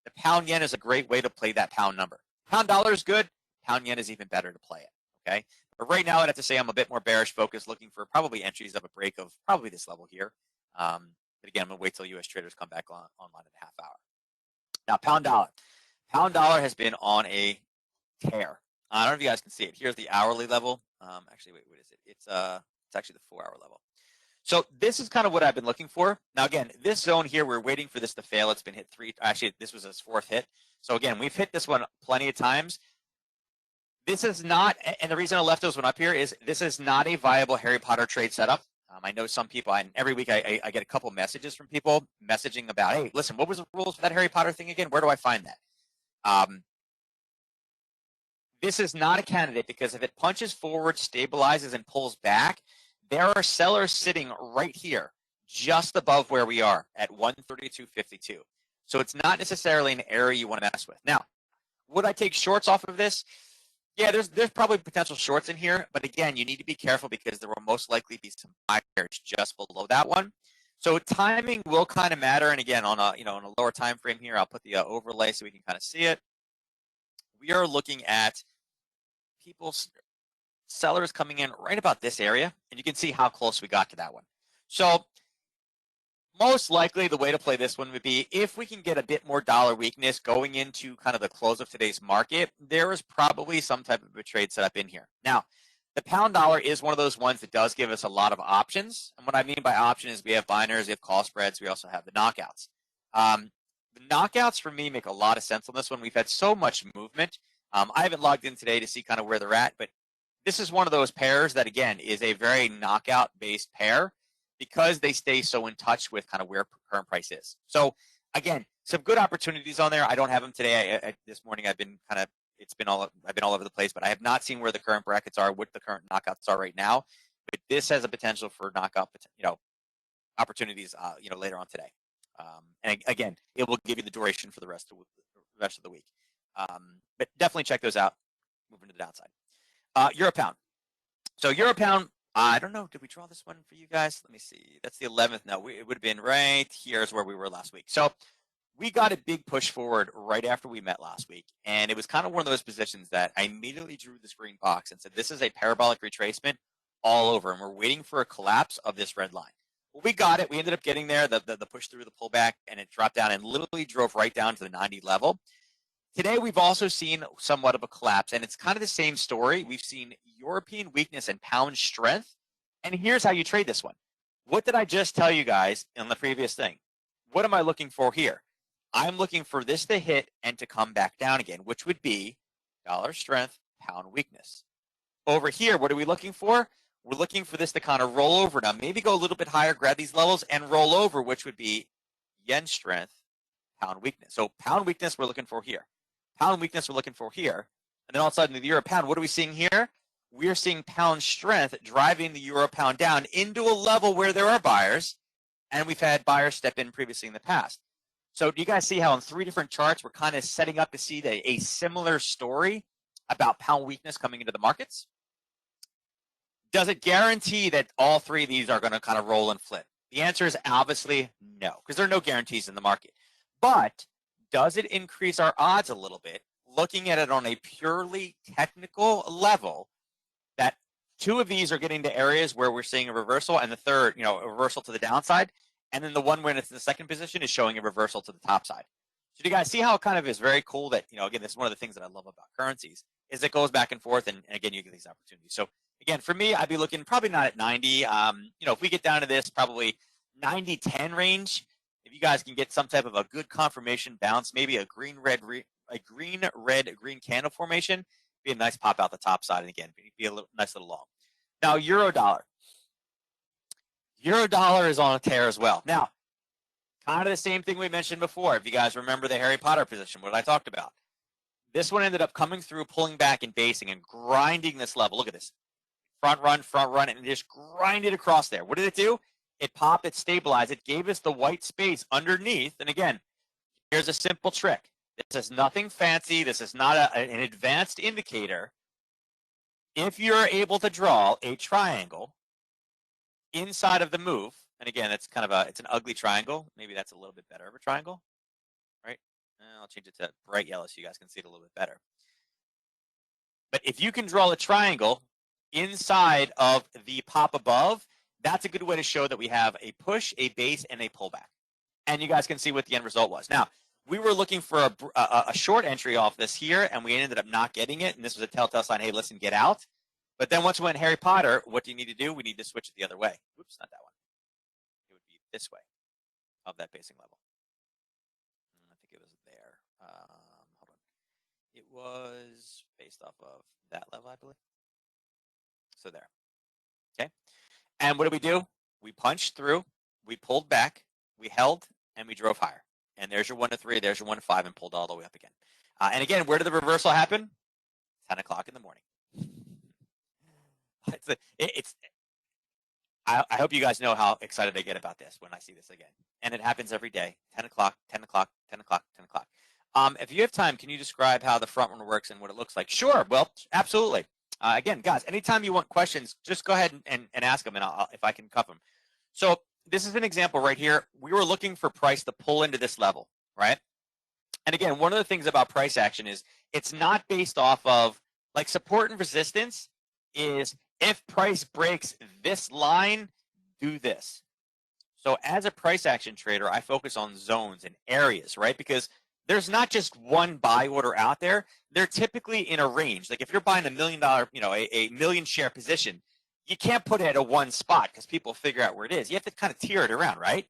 the pound yen is a great way to play that pound number. Pound dollar is good. Pound yen is even better to play it. Okay. But right now, I'd have to say I'm a bit more bearish focused, looking for probably entries of a break of probably this level here. But again, I'm going to wait till US traders come back online in a half hour. Now, pound dollar. Pound dollar has been on a tear. I don't know if you guys can see it. Here's the hourly level. Actually, wait, what is it? It's actually the 4-hour level. So this is kind of what I've been looking for. Now, again, this zone here, we're waiting for this to fail. It's been hit 3. Actually, this was its 4th hit. So again, we've hit this one plenty of times. This is not, and the reason I left this one up here is this is not a viable Harry Potter trade setup. I know some people, and every week I get a couple messages from people messaging about, hey, listen, what was the rules for that Harry Potter thing again? Where do I find that? This is not a candidate because if it punches forward, stabilizes, and pulls back, there are sellers sitting right here, just above where we are at 132.52. So it's not necessarily an area you want to mess with. Now, would I take shorts off of this? Yeah, there's probably potential shorts in here, but again, you need to be careful because there will most likely be some buyers just below that one. So timing will kind of matter. And again, on a lower time frame here, I'll put the overlay so we can kind of see it. We are looking at sellers coming in right about this area, and you can see how close we got to that one. So most likely the way to play this one would be if we can get a bit more dollar weakness going into kind of the close of today's market, there is probably some type of a trade set up in here. Now, the pound dollar is one of those ones that does give us a lot of options. And what I mean by option is we have binaries, we have call spreads, we also have the knockouts. The knockouts for me make a lot of sense on this one. We've had so much movement. I haven't logged in today to see kind of where they're at, but this is one of those pairs that, again, is a very knockout-based pair because they stay so in touch with kind of where current price is. So, again, some good opportunities on there. I don't have them today. This morning I've been all over the place, but I have not seen where the current brackets are, what the current knockouts are right now. But this has a potential for knockout, opportunities, later on today. And again, it will give you the duration for the rest of the week. But definitely check those out. Moving to the downside. Euro pound. So Euro pound, I don't know. Did we draw this one for you guys? Let me see. That's the 11th. No, it would have been right here is where we were last week. So we got a big push forward right after we met last week. And it was kind of one of those positions that I immediately drew this green box and said, this is a parabolic retracement all over. And we're waiting for a collapse of this red line. Well, we got it. We ended up getting there, the push through the pullback, and it dropped down and literally drove right down to the 90 level. Today, we've also seen somewhat of a collapse, and it's kind of the same story. We've seen European weakness and pound strength, and here's how you trade this one. What did I just tell you guys in the previous thing? What am I looking for here? I'm looking for this to hit and to come back down again, which would be dollar strength, pound weakness. Over here, what are we looking for? We're looking for this to kind of roll over. Now, maybe go a little bit higher, grab these levels, and roll over, which would be yen strength, pound weakness. So pound weakness we're looking for here. Pound weakness we're looking for here. And then all of a sudden, the euro pound, what are we seeing here? We're seeing pound strength driving the euro pound down into a level where there are buyers, and we've had buyers step in previously in the past. So do you guys see how on 3 different charts we're kind of setting up to see a similar story about pound weakness coming into the markets? Does it guarantee that all 3 of these are going to kind of roll and flip? The answer is obviously no, because there are no guarantees in the market. But does it increase our odds a little bit, looking at it on a purely technical level, that 2 of these are getting to areas where we're seeing a reversal, and the third, a reversal to the downside, and then the one when it's in the second position is showing a reversal to the top side. So do you guys see how it kind of is very cool that, again, this is one of the things that I love about currencies, is it goes back and forth, and again, you get these opportunities. So again, for me, I'd be looking probably not at 90. If we get down to this, probably 90-10 range, if you guys can get some type of a good confirmation bounce, maybe a green red green candle formation, be a nice pop out the top side, and again, be a nice little long. Now, euro dollar. Euro dollar is on a tear as well. Now, kind of the same thing we mentioned before. If you guys remember the Harry Potter position, what I talked about. This one ended up coming through, pulling back and basing and grinding this level. Look at this. Front run, and just grind it across there. What did it do? It popped, it stabilized, it gave us the white space underneath. And again, here's a simple trick. This is nothing fancy. This is not an advanced indicator. if you're able to draw a triangle inside of the move, and again, it's kind of it's an ugly triangle. Maybe that's a little bit better of a triangle, right? I'll change it to bright yellow so you guys can see it a little bit better. But if you can draw a triangle inside of the pop above, that's a good way to show that we have a push, a base, and a pullback. And you guys can see what the end result was. Now, we were looking for a short entry off this here, and we ended up not getting it. And this was a telltale sign, hey, listen, get out. But then once we went Harry Potter, what do you need to do? We need to switch it the other way. Oops, not that one. It would be this way of that basing level. I think it was there. Hold on. It was based off of that level, I believe. So there. Okay. And what did we do? We punched through, we pulled back, we held, and we drove higher. And there's your 1 to 3, there's your 1 to 5, and pulled all the way up again. And again, where did the reversal happen? 10 o'clock in the morning. I hope you guys know how excited I get about this when I see this again. And it happens every day. 10 o'clock, 10 o'clock, 10 o'clock, 10 o'clock. If you have time, can you describe how the front runner works and what it looks like? Sure. Well, absolutely. Again, guys, anytime you want questions, just go ahead and ask them, and if I can cuff them. So this is an example right here. We were looking for price to pull into this level, right? And again, one of the things about price action is it's not based off of, like, support and resistance is if price breaks this line, do this. So as a price action trader, I focus on zones and areas, right? Because there's not just one buy order out there. They're typically in a range. Like if you're buying $1 million, a million share position, you can't put it at a one spot because people figure out where it is. You have to kind of tear it around, right?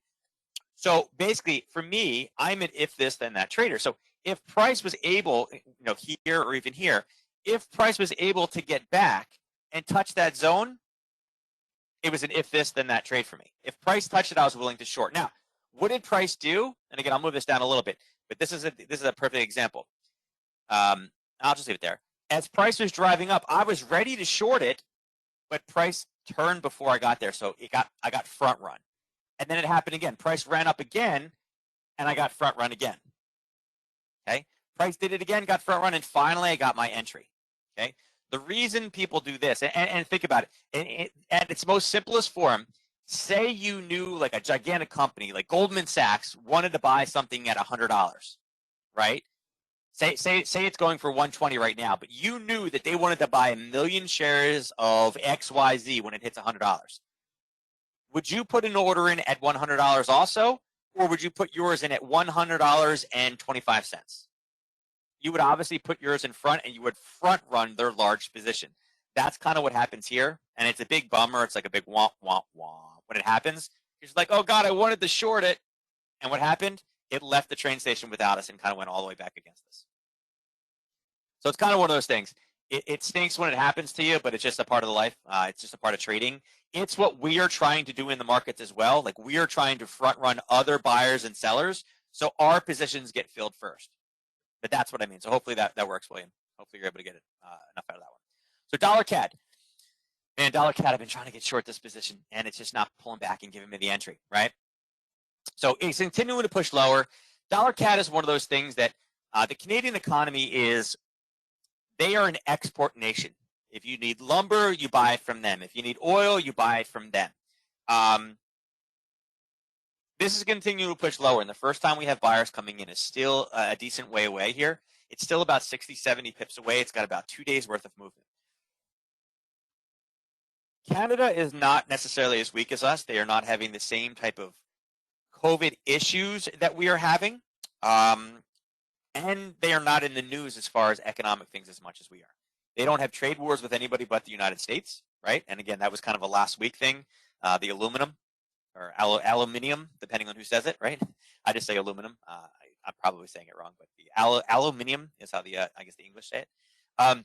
So basically, for me, I'm an if this, then that trader. So if price was able, here or even here, if price was able to get back and touch that zone, it was an if this, then that trade for me. If price touched it, I was willing to short. Now, what did price do? And again, I'll move this down a little bit, but this is a perfect example. I'll just leave it there. As price was driving up, I was ready to short it, but price turned before I got there, so I got front run. And then it happened again. Price ran up again, and I got front run again. Okay, price did it again, got front run, and finally I got my entry. Okay, the reason people do this, and think about it, at its most simplest form, say you knew like a gigantic company like Goldman Sachs wanted to buy something at $100, right? Say it's going for 120 right now, but you knew that they wanted to buy 1 million shares of XYZ when it hits $100. Would you put an order in at $100 also, or would you put yours in at $100.25? You would obviously put yours in front, and you would front run their large position. That's kind of what happens here, and it's a big bummer. It's like a big womp, womp, womp. When it happens, you're just like, oh, God, I wanted to short it. And what happened? It left the train station without us and kind of went all the way back against us. So it's kind of one of those things. It stinks when it happens to you, but it's just a part of the life. It's just a part of trading. It's what we are trying to do in the markets as well. Like we are trying to front run other buyers and sellers, so our positions get filled first. But that's what I mean. So hopefully that works, William. Hopefully you're able to get it enough out of that one. So dollar CAD. Man, dollar CAD, I've been trying to get short this position, and it's just not pulling back and giving me the entry, right? So it's continuing to push lower. Dollar CAD is one of those things that the Canadian economy is, they are an export nation. If you need lumber, you buy it from them. If you need oil, you buy it from them. This is continuing to push lower, and the first time we have buyers coming in is still a decent way away here. It's still about 60, 70 pips away. It's got about 2 days worth of movement. Canada is not necessarily as weak as us. They are not having the same type of COVID issues that we are having. And they are not in the news as far as economic things as much as we are. They don't have trade wars with anybody but the United States, right? And again, that was kind of a last week thing. The aluminum or aluminium, depending on who says it, right? I just say aluminum. I'm probably saying it wrong, but the aluminium is how I guess the English say it.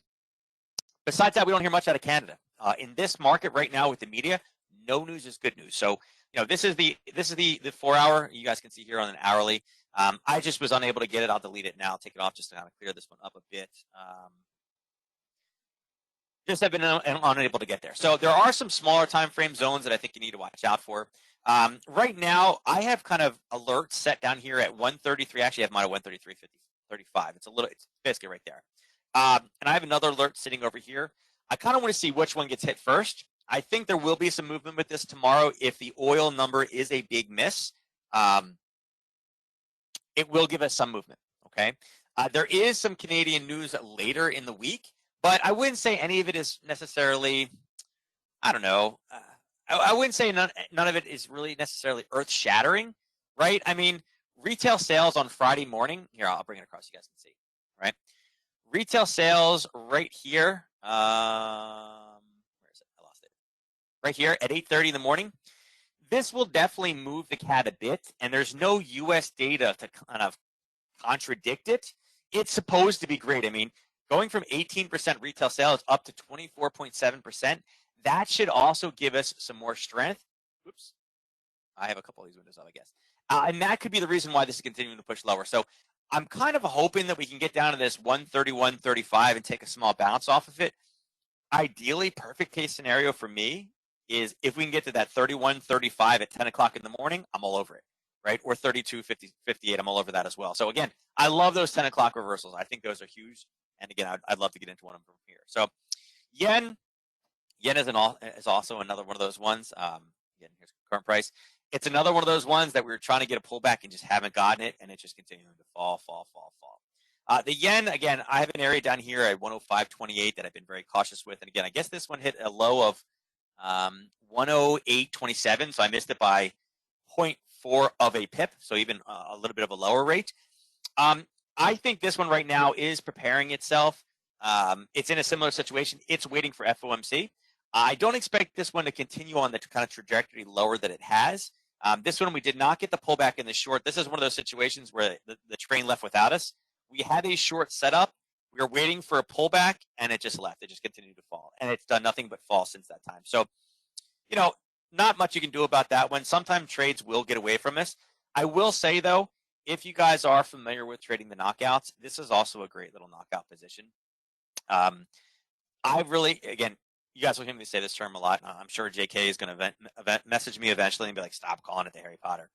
Besides that, we don't hear much out of Canada. In this market right now with the media, no news is good news. So this is the 4 hour. You guys can see here on an hourly. I just was unable to get it. I'll delete it now. Take it off just to kind of clear this one up a bit. Just have been unable to get there. So there are some smaller time frame zones that I think you need to watch out for. Right now, I have kind of alerts set down here at 133. Actually, I have mine at 133.35. It's basically right there. And I have another alert sitting over here. I kind of want to see which one gets hit first. I think there will be some movement with this tomorrow. If the oil number is a big miss, it will give us some movement. Okay. There is some Canadian news later in the week, but I wouldn't say any of it is necessarily, I don't know. I wouldn't say none of it is really necessarily earth shattering, right? I mean, retail sales on Friday morning. Here, I'll bring it across so you guys can see, right? Retail sales right here. Where is it? I lost it. Right here at 8:30 in the morning. This will definitely move the cat a bit, and there's no U.S. data to kind of contradict it. It's supposed to be great. I mean, going from 18% retail sales up to 24.7%, that should also give us some more strength. Oops. I have a couple of these windows up, I guess. And that could be the reason why this is continuing to push lower. So I'm kind of hoping that we can get down to this 131.35 and take a small bounce off of it. Ideally, perfect case scenario for me is if we can get to that 31.35 at 10 o'clock in the morning, I'm all over it, right? Or 32.58, I'm all over that as well. So again, I love those 10 o'clock reversals. I think those are huge. And again, I'd love to get into one of them from here. So yen is also another one of those ones. Again, here's current price. It's another one of those ones that we were trying to get a pullback and just haven't gotten it, and it's just continuing to fall. The yen, again, I have an area down here at 105.28 that I've been very cautious with. And again, I guess this one hit a low of 108.27, so I missed it by 0.4 of a pip, so even a little bit of a lower rate. I think this one right now is preparing itself. It's in a similar situation. It's waiting for FOMC. I don't expect this one to continue on the kind of trajectory lower that it has. This one, we did not get the pullback in the short. This is one of those situations where the train left without us. We had a short setup. We were waiting for a pullback, and it just left. It just continued to fall, and it's done nothing but fall since that time. So, not much you can do about that one. Sometimes trades will get away from us. I will say, though, if you guys are familiar with trading the knockouts, this is also a great little knockout position. Again, you guys will hear me say this term a lot. I'm sure JK is going to message me eventually and be like, stop calling it the Harry Potter.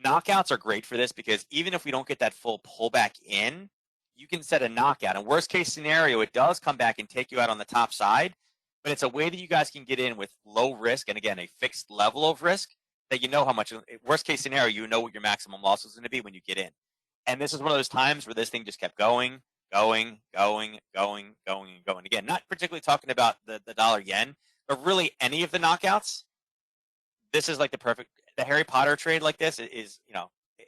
Knockouts are great for this because even if we don't get that full pullback in, you can set a knockout. In worst case scenario, it does come back and take you out on the top side, but it's a way that you guys can get in with low risk and, again, a fixed level of risk that you know how much. Worst case scenario, you know what your maximum loss is going to be when you get in. And this is one of those times where this thing just kept going. Again, not particularly talking about the dollar yen, but really any of the knockouts. This is like the Harry Potter trade like this is,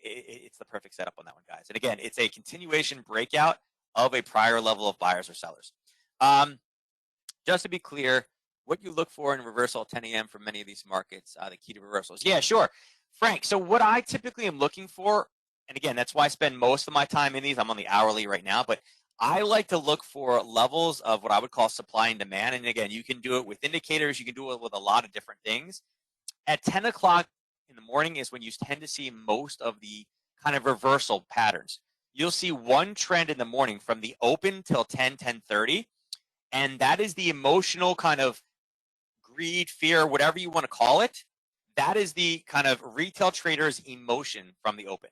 it's the perfect setup on that one, guys. And again, it's a continuation breakout of a prior level of buyers or sellers. Just to be clear, what you look for in reversal at 10 a.m. for many of these markets, the key to reversals. Yeah, sure. Frank, so what I typically am looking for, and again, that's why I spend most of my time in these. I'm on the hourly right now, but I like to look for levels of what I would call supply and demand. And again, you can do it with indicators. You can do it with a lot of different things. At 10 o'clock in the morning is when you tend to see most of the kind of reversal patterns. You'll see one trend in the morning from the open till 10:30, and that is the emotional kind of greed, fear, whatever you want to call it. That is the kind of retail traders' emotion from the open.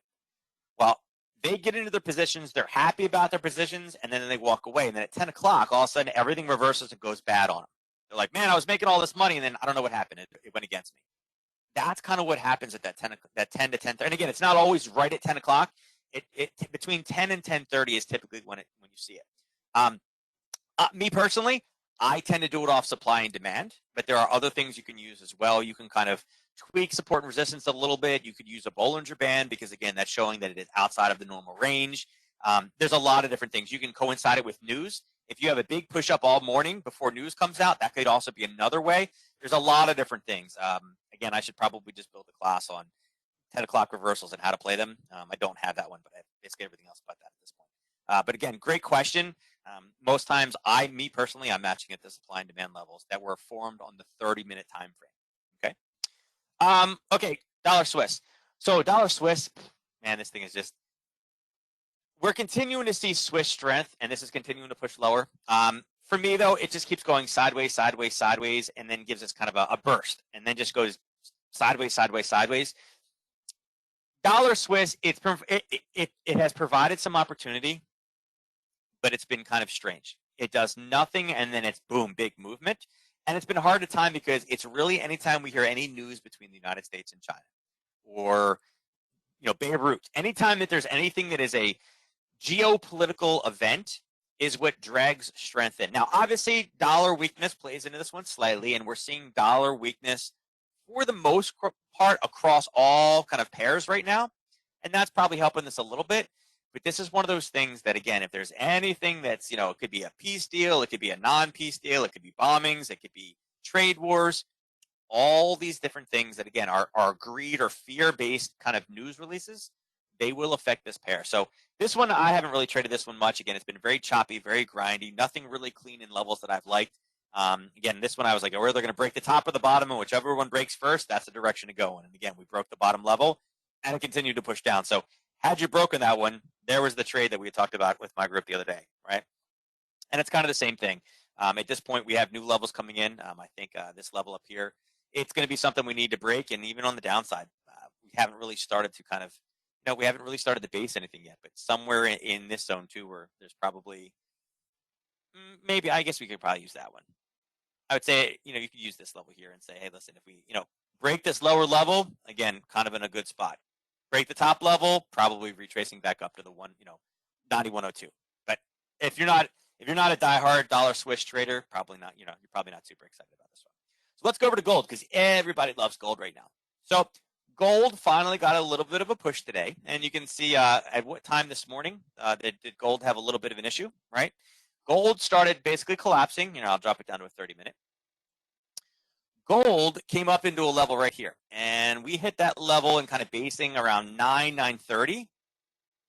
Well, they get into their positions, they're happy about their positions, and then they walk away. And then at 10 o'clock, all of a sudden, everything reverses and goes bad on them. They're like, man, I was making all this money, and then I don't know what happened. It went against me. That's kind of what happens at that 10 to 10. And again, it's not always right at 10 o'clock. It between 10 and 10:30 is typically when you see it. Me personally, I tend to do it off supply and demand, but there are other things you can use as well. You can kind of tweak support and resistance a little bit. You could use a Bollinger Band because, again, that's showing that it is outside of the normal range. There's a lot of different things. You can coincide it with news. If you have a big push up all morning before news comes out, that could also be another way. There's a lot of different things. Again, I should probably just build a class on 10 o'clock reversals and how to play them. I don't have that one, but I have basically everything else about that at this point. But again, great question. Most times, me personally, I'm matching at the supply and demand levels that were formed on the 30-minute time frame. Okay. Okay. Dollar Swiss. So dollar Swiss, man, this thing is just. We're continuing to see Swiss strength, and this is continuing to push lower. For me, though, it just keeps going sideways, sideways, sideways, and then gives us kind of a burst, and then just goes sideways, sideways, sideways. Dollar Swiss, it has provided some opportunity, but it's been kind of strange. it does nothing, and then it's boom, big movement. And it's been hard to time because it's really anytime we hear any news between the United States and China, or Beirut, anytime that there's anything that is a geopolitical event is what drags strength in. Now, obviously, dollar weakness plays into this one slightly, and we're seeing dollar weakness for the most part across all kind of pairs right now, and that's probably helping this a little bit. But this is one of those things that, again, if there's anything that's, it could be a peace deal, it could be a non-peace deal, it could be bombings, it could be trade wars, all these different things that, again, are greed or fear-based kind of news releases, they will affect this pair. So this one, I haven't really traded this one much. Again, it's been very choppy, very grindy, nothing really clean in levels that I've liked. Again, this one I was like, we're either going to break the top or the bottom, and whichever one breaks first, that's the direction to go in. And again, we broke the bottom level, and it continued to push down. So had you broken that one, there was the trade that we talked about with my group the other day, right? And it's kind of the same thing. At this point, we have new levels coming in. I think this level up here, it's going to be something we need to break. And even on the downside, we haven't really started to kind of, we haven't really started to base anything yet. But somewhere in this zone too, where there's probably, maybe, I guess we could probably use that one. I would say, you could use this level here and say, hey, listen, if we, break this lower level, again, kind of in a good spot. Break the top level, probably retracing back up to the 9102. But if you're not a diehard dollar Swiss trader, probably not, you're probably not super excited about this one. So let's go over to gold because everybody loves gold right now. So gold finally got a little bit of a push today, and you can see at what time this morning did gold have a little bit of an issue, right? Gold started basically collapsing. I'll drop it down to a 30-minute. Gold came up into a level right here, and we hit that level and kind of basing around 9:30.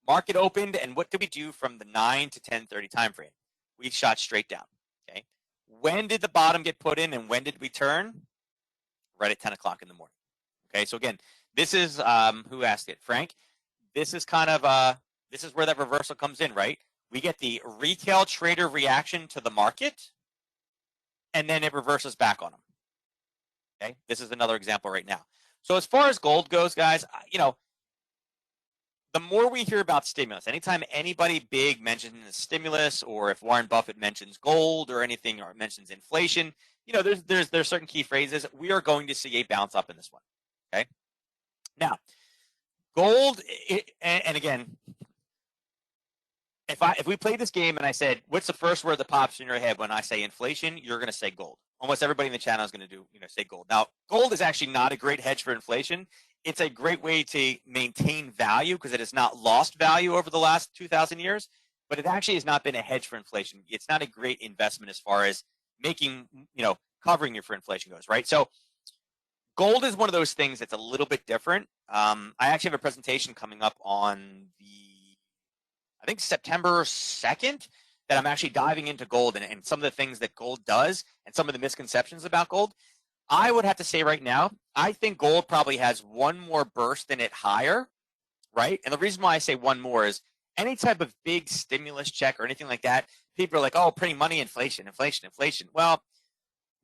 Market opened, and what did we do from the 9 to 10:30 time frame? We shot straight down. Okay. When did the bottom get put in, and when did we turn? Right at 10 o'clock in the morning. Okay. So again, this is who asked it, Frank. This is kind of this is where that reversal comes in, right? We get the retail trader reaction to the market, and then it reverses back on them. Okay, this is another example right now. So as far as gold goes, guys, the more we hear about stimulus, anytime anybody big mentions stimulus, or if Warren Buffett mentions gold or anything, or mentions inflation, there's certain key phrases. We are going to see a bounce up in this one. Okay. Now, gold, and again, if we played this game and I said, what's the first word that pops in your head when I say inflation, you're going to say gold. Almost everybody in the channel is going to say gold. Now, gold is actually not a great hedge for inflation. It's a great way to maintain value because it has not lost value over the last 2,000 years, but it actually has not been a hedge for inflation. It's not a great investment as far as making, covering you for inflation goes, right? So gold is one of those things that's a little bit different. I actually have a presentation coming up on I think September 2nd, that I'm actually diving into gold and some of the things that gold does and some of the misconceptions about gold. I would have to say right now, I think gold probably has one more burst in it higher, right? And the reason why I say one more is any type of big stimulus check or anything like that, people are like, oh, printing money, inflation, inflation, inflation. Well,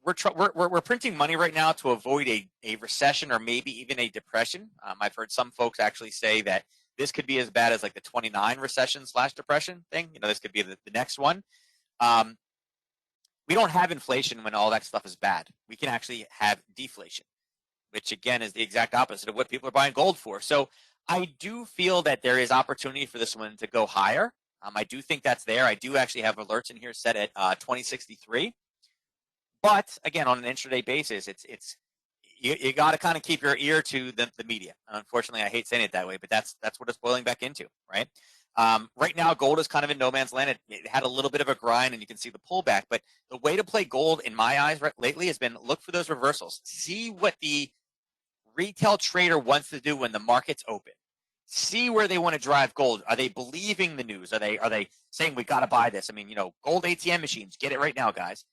we're printing money right now to avoid a recession or maybe even a depression. I've heard some folks actually say that this could be as bad as like the 29 recession/depression thing. This could be the next one. We don't have inflation when all that stuff is bad. We can actually have deflation, which again is the exact opposite of what people are buying gold for. So I do feel that there is opportunity for this one to go higher. I do think that's there. I do actually have alerts in here set at 2063. But again, on an intraday basis, you got to kind of keep your ear to the media. Unfortunately, I hate saying it that way, but that's what it's boiling back into, right? Right now, gold is kind of in no man's land. It had a little bit of a grind, and you can see the pullback. But the way to play gold, in my eyes, lately has been look for those reversals. See what the retail trader wants to do when the market's open. See where they want to drive gold. Are they believing the news? Are they saying we got to buy this? I mean, gold ATM machines, get it right now, guys.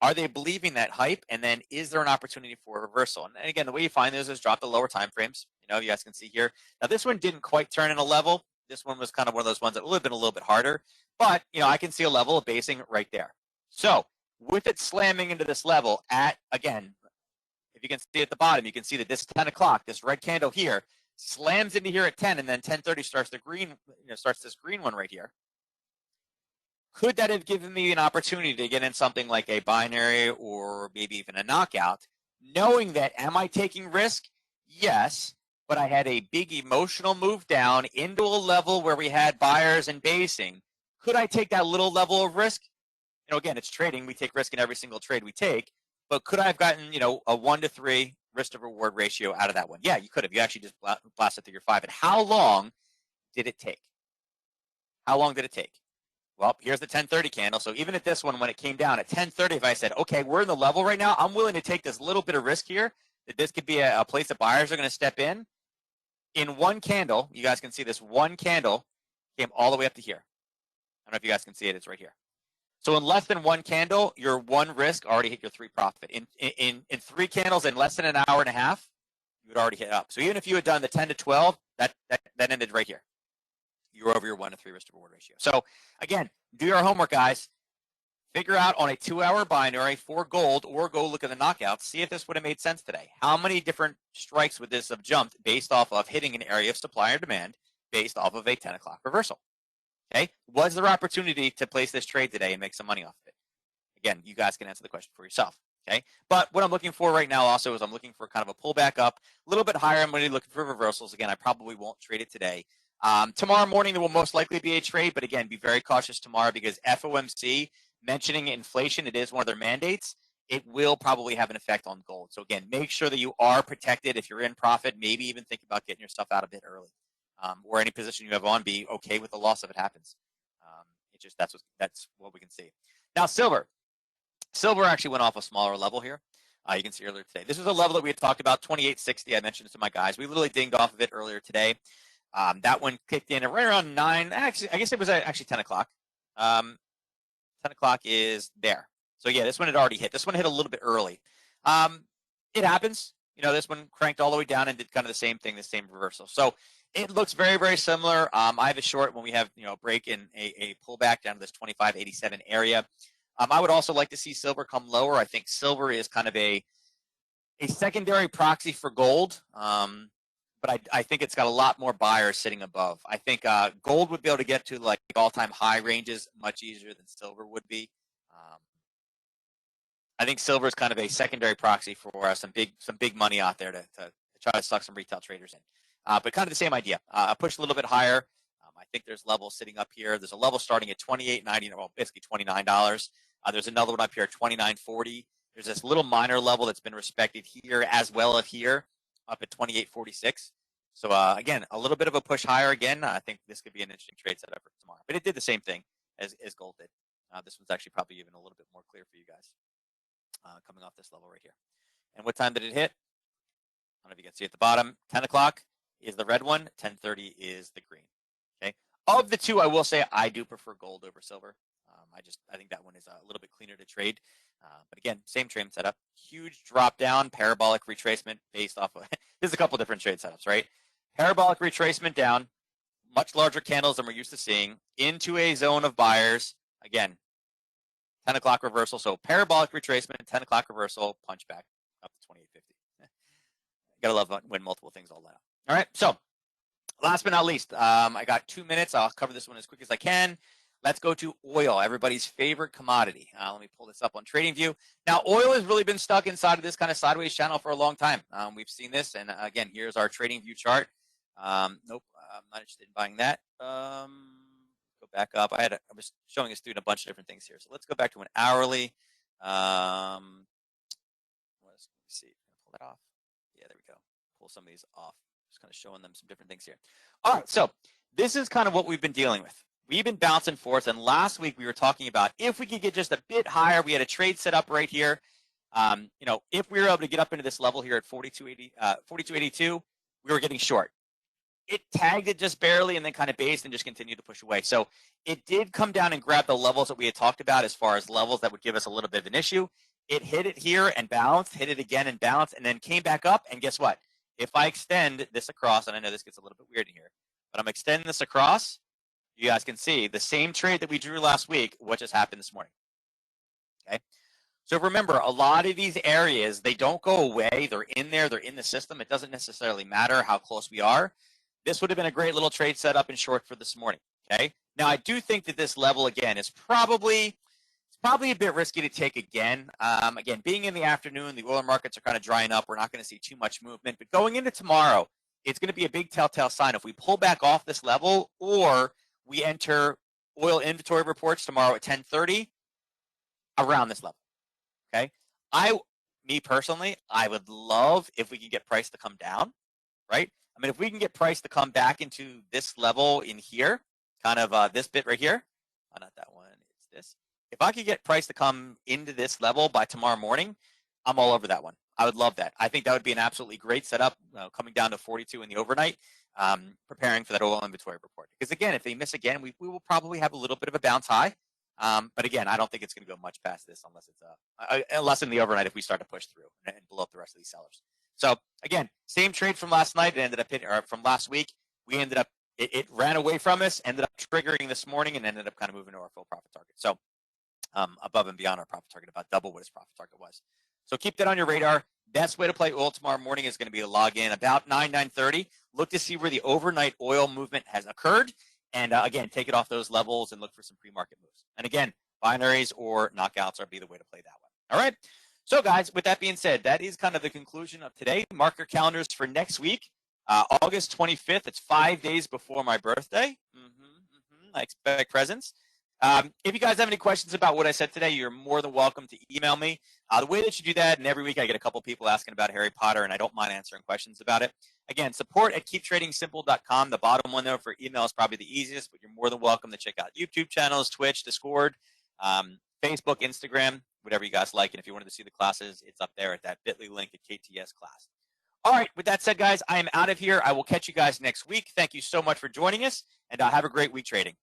Are they believing that hype? And then is there an opportunity for a reversal? And again, the way you find those is drop the lower time frames. You guys can see here. Now, this one didn't quite turn in a level. This one was kind of one of those ones that would have been a little bit harder. But, I can see a level of basing right there. So with it slamming into this level at, again, if you can see at the bottom, you can see that this 10 o'clock, this red candle here, slams into here at 10, and then 10:30 starts the green, starts this green one right here. Could that have given me an opportunity to get in something like a binary or maybe even a knockout, knowing that, am I taking risk? Yes, but I had a big emotional move down into a level where we had buyers and basing. Could I take that little level of risk? Again, it's trading. We take risk in every single trade we take, but could I have gotten, a 1-to-3 risk to reward ratio out of that one? Yeah, you could have. You actually just blasted through your 5. And how long did it take? How long did it take? Well, here's the 1030 candle. So even at this one, when it came down at 1030, if I said, okay, we're in the level right now, I'm willing to take this little bit of risk here, that this could be a place that buyers are going to step in. In one candle, you guys can see this one candle came all the way up to here. I don't know if you guys can see it. It's right here. So in less than one candle, your one risk already hit your 3 profit. In 3 candles in less than an hour and a half, you would already hit up. So even if you had done the 10 to 12, that ended right here. You're over your 1-to-3 risk to reward ratio. So again, do your homework, guys. Figure out on a 2-hour binary for gold, or go look at the knockouts. See if this would have made sense today. How many different strikes would this have jumped based off of hitting an area of supply or demand based off of a 10 o'clock reversal? Okay, was there opportunity to place this trade today and make some money off of it? Again, you guys can answer the question for yourself. Okay, but what I'm looking for right now also is I'm looking for kind of a pullback up, a little bit higher. I'm going to be looking for reversals. Again, I probably won't trade it today. Tomorrow morning, there will most likely be a trade, but again, be very cautious tomorrow because FOMC mentioning inflation, it is one of their mandates. It will probably have an effect on gold. So again, make sure that you are protected. If you're in profit, maybe even think about getting your stuff out a bit early. Or any position you have on, be okay with the loss if it happens. It's just that's what we can see. Now, silver actually went off a smaller level here. You can see earlier today. This was a level that we had talked about, 28.60. I mentioned it to my guys. We literally dinged off of it earlier today. That one kicked in right around 9. Actually, I guess it was actually 10 o'clock. 10 o'clock is there. So yeah, this one had already hit. This one hit a little bit early. It happens. This one cranked all the way down and did kind of the same thing, the same reversal. So it looks very, very similar. I have a short when we have a break in a pullback down to this 25.87 area. I would also like to see silver come lower. I think silver is kind of a secondary proxy for gold. But I think it's got a lot more buyers sitting above. I think gold would be able to get to like all-time high ranges much easier than silver would be. I think silver is kind of a secondary proxy for some big money out there to try to suck some retail traders in. But kind of the same idea. Push a little bit higher. I think there's levels sitting up here. There's a level starting at $28.90, well, basically $29. There's another one up here at $29.40. There's this little minor level that's been respected here as well as here, up at $28.46. So again, a little bit of a push higher again. I think this could be an interesting trade setup for tomorrow. But it did the same thing as gold did. This one's actually probably even a little bit more clear for you guys, coming off this level right here. And what time did it hit? I don't know if you can see at the bottom. 10 o'clock is the red one. 10:30 is the green. Okay. Of the two, I will say I do prefer gold over silver. I think that one is a little bit cleaner to trade. But again, same trade setup. Huge drop down, parabolic retracement based off of there's a couple different trade setups, right? Parabolic retracement down, much larger candles than we're used to seeing, into a zone of buyers. Again, 10 o'clock reversal. So parabolic retracement, 10 o'clock reversal, punch back up to 28.50. Gotta love when multiple things all line up. All right, so last but not least, I got 2 minutes. I'll cover this one as quick as I can. Let's go to oil, everybody's favorite commodity. Let me pull this up on TradingView. Now, oil has really been stuck inside of this kind of sideways channel for a long time. We've seen this, and again, here's our TradingView chart. Nope, I'm not interested in buying that. Go back up. I was showing a student a bunch of different things here. So let's go back to an hourly. Let's see. Pull that off. Yeah, there we go. Pull some of these off. Just kind of showing them some different things here. All right, so this is kind of what we've been dealing with. We've been bouncing forth, and last week we were talking about if we could get just a bit higher. We had a trade set up right here. If we were able to get up into this level here at 42.82, we were getting short. It tagged it just barely and then kind of based and just continued to push away. So it did come down and grab the levels that we had talked about as far as levels that would give us a little bit of an issue. It hit it here and bounced, hit it again and bounced, and then came back up. And guess what? If I extend this across, and I know this gets a little bit weird in here, but I'm extending this across, you guys can see the same trade that we drew last week, what just happened this morning. Okay. So remember, a lot of these areas, they don't go away. They're in there. They're in the system. It doesn't necessarily matter how close we are. This would have been a great little trade setup in short for this morning. Okay. Now, I do think that this level, again, is probably a bit risky to take again. Again, being in the afternoon, the oil markets are kind of drying up. We're not going to see too much movement. But going into tomorrow, it's going to be a big telltale sign if we pull back off this level or we enter oil inventory reports tomorrow at 10:30 around this level. Okay. Me personally, I would love if we can get price to come down, right? I mean, if we can get price to come back into this level in here, kind of this bit right here, not that one, it's this. If I could get price to come into this level by tomorrow morning, I'm all over that one. I would love that. I think that would be an absolutely great setup, coming down to 42 in the overnight, preparing for that oil inventory report. Because again, if they miss again, we will probably have a little bit of a bounce high. But again, I don't think it's going to go much past this unless in the overnight if we start to push through and blow up the rest of these sellers. So again, same trade from last night. It ended up from last week. We ended up it ran away from us, ended up triggering this morning, and ended up kind of moving to our full profit target. So above and beyond our profit target, about double what his profit target was. So keep that on your radar. Best way to play oil tomorrow morning is going to be to log in about 9:30. Look to see where the overnight oil movement has occurred. And again, take it off those levels and look for some pre-market moves. And again, binaries or knockouts are be the way to play that one. All right. So guys, with that being said, that is kind of the conclusion of today. Mark your calendars for next week, August 25th. It's 5 days before my birthday. I expect presents. If you guys have any questions about what I said today, you're more than welcome to email me. The way that you do that, and every week I get a couple people asking about Harry Potter, and I don't mind answering questions about it. Again, support@keeptradingsimple.com. The bottom one there for email is probably the easiest, but you're more than welcome to check out YouTube channels, Twitch, Discord, Facebook, Instagram, whatever you guys like. And if you wanted to see the classes, it's up there at that bit.ly link at KTS class. All right, with that said, guys, I am out of here. I will catch you guys next week. Thank you so much for joining us, and have a great week trading.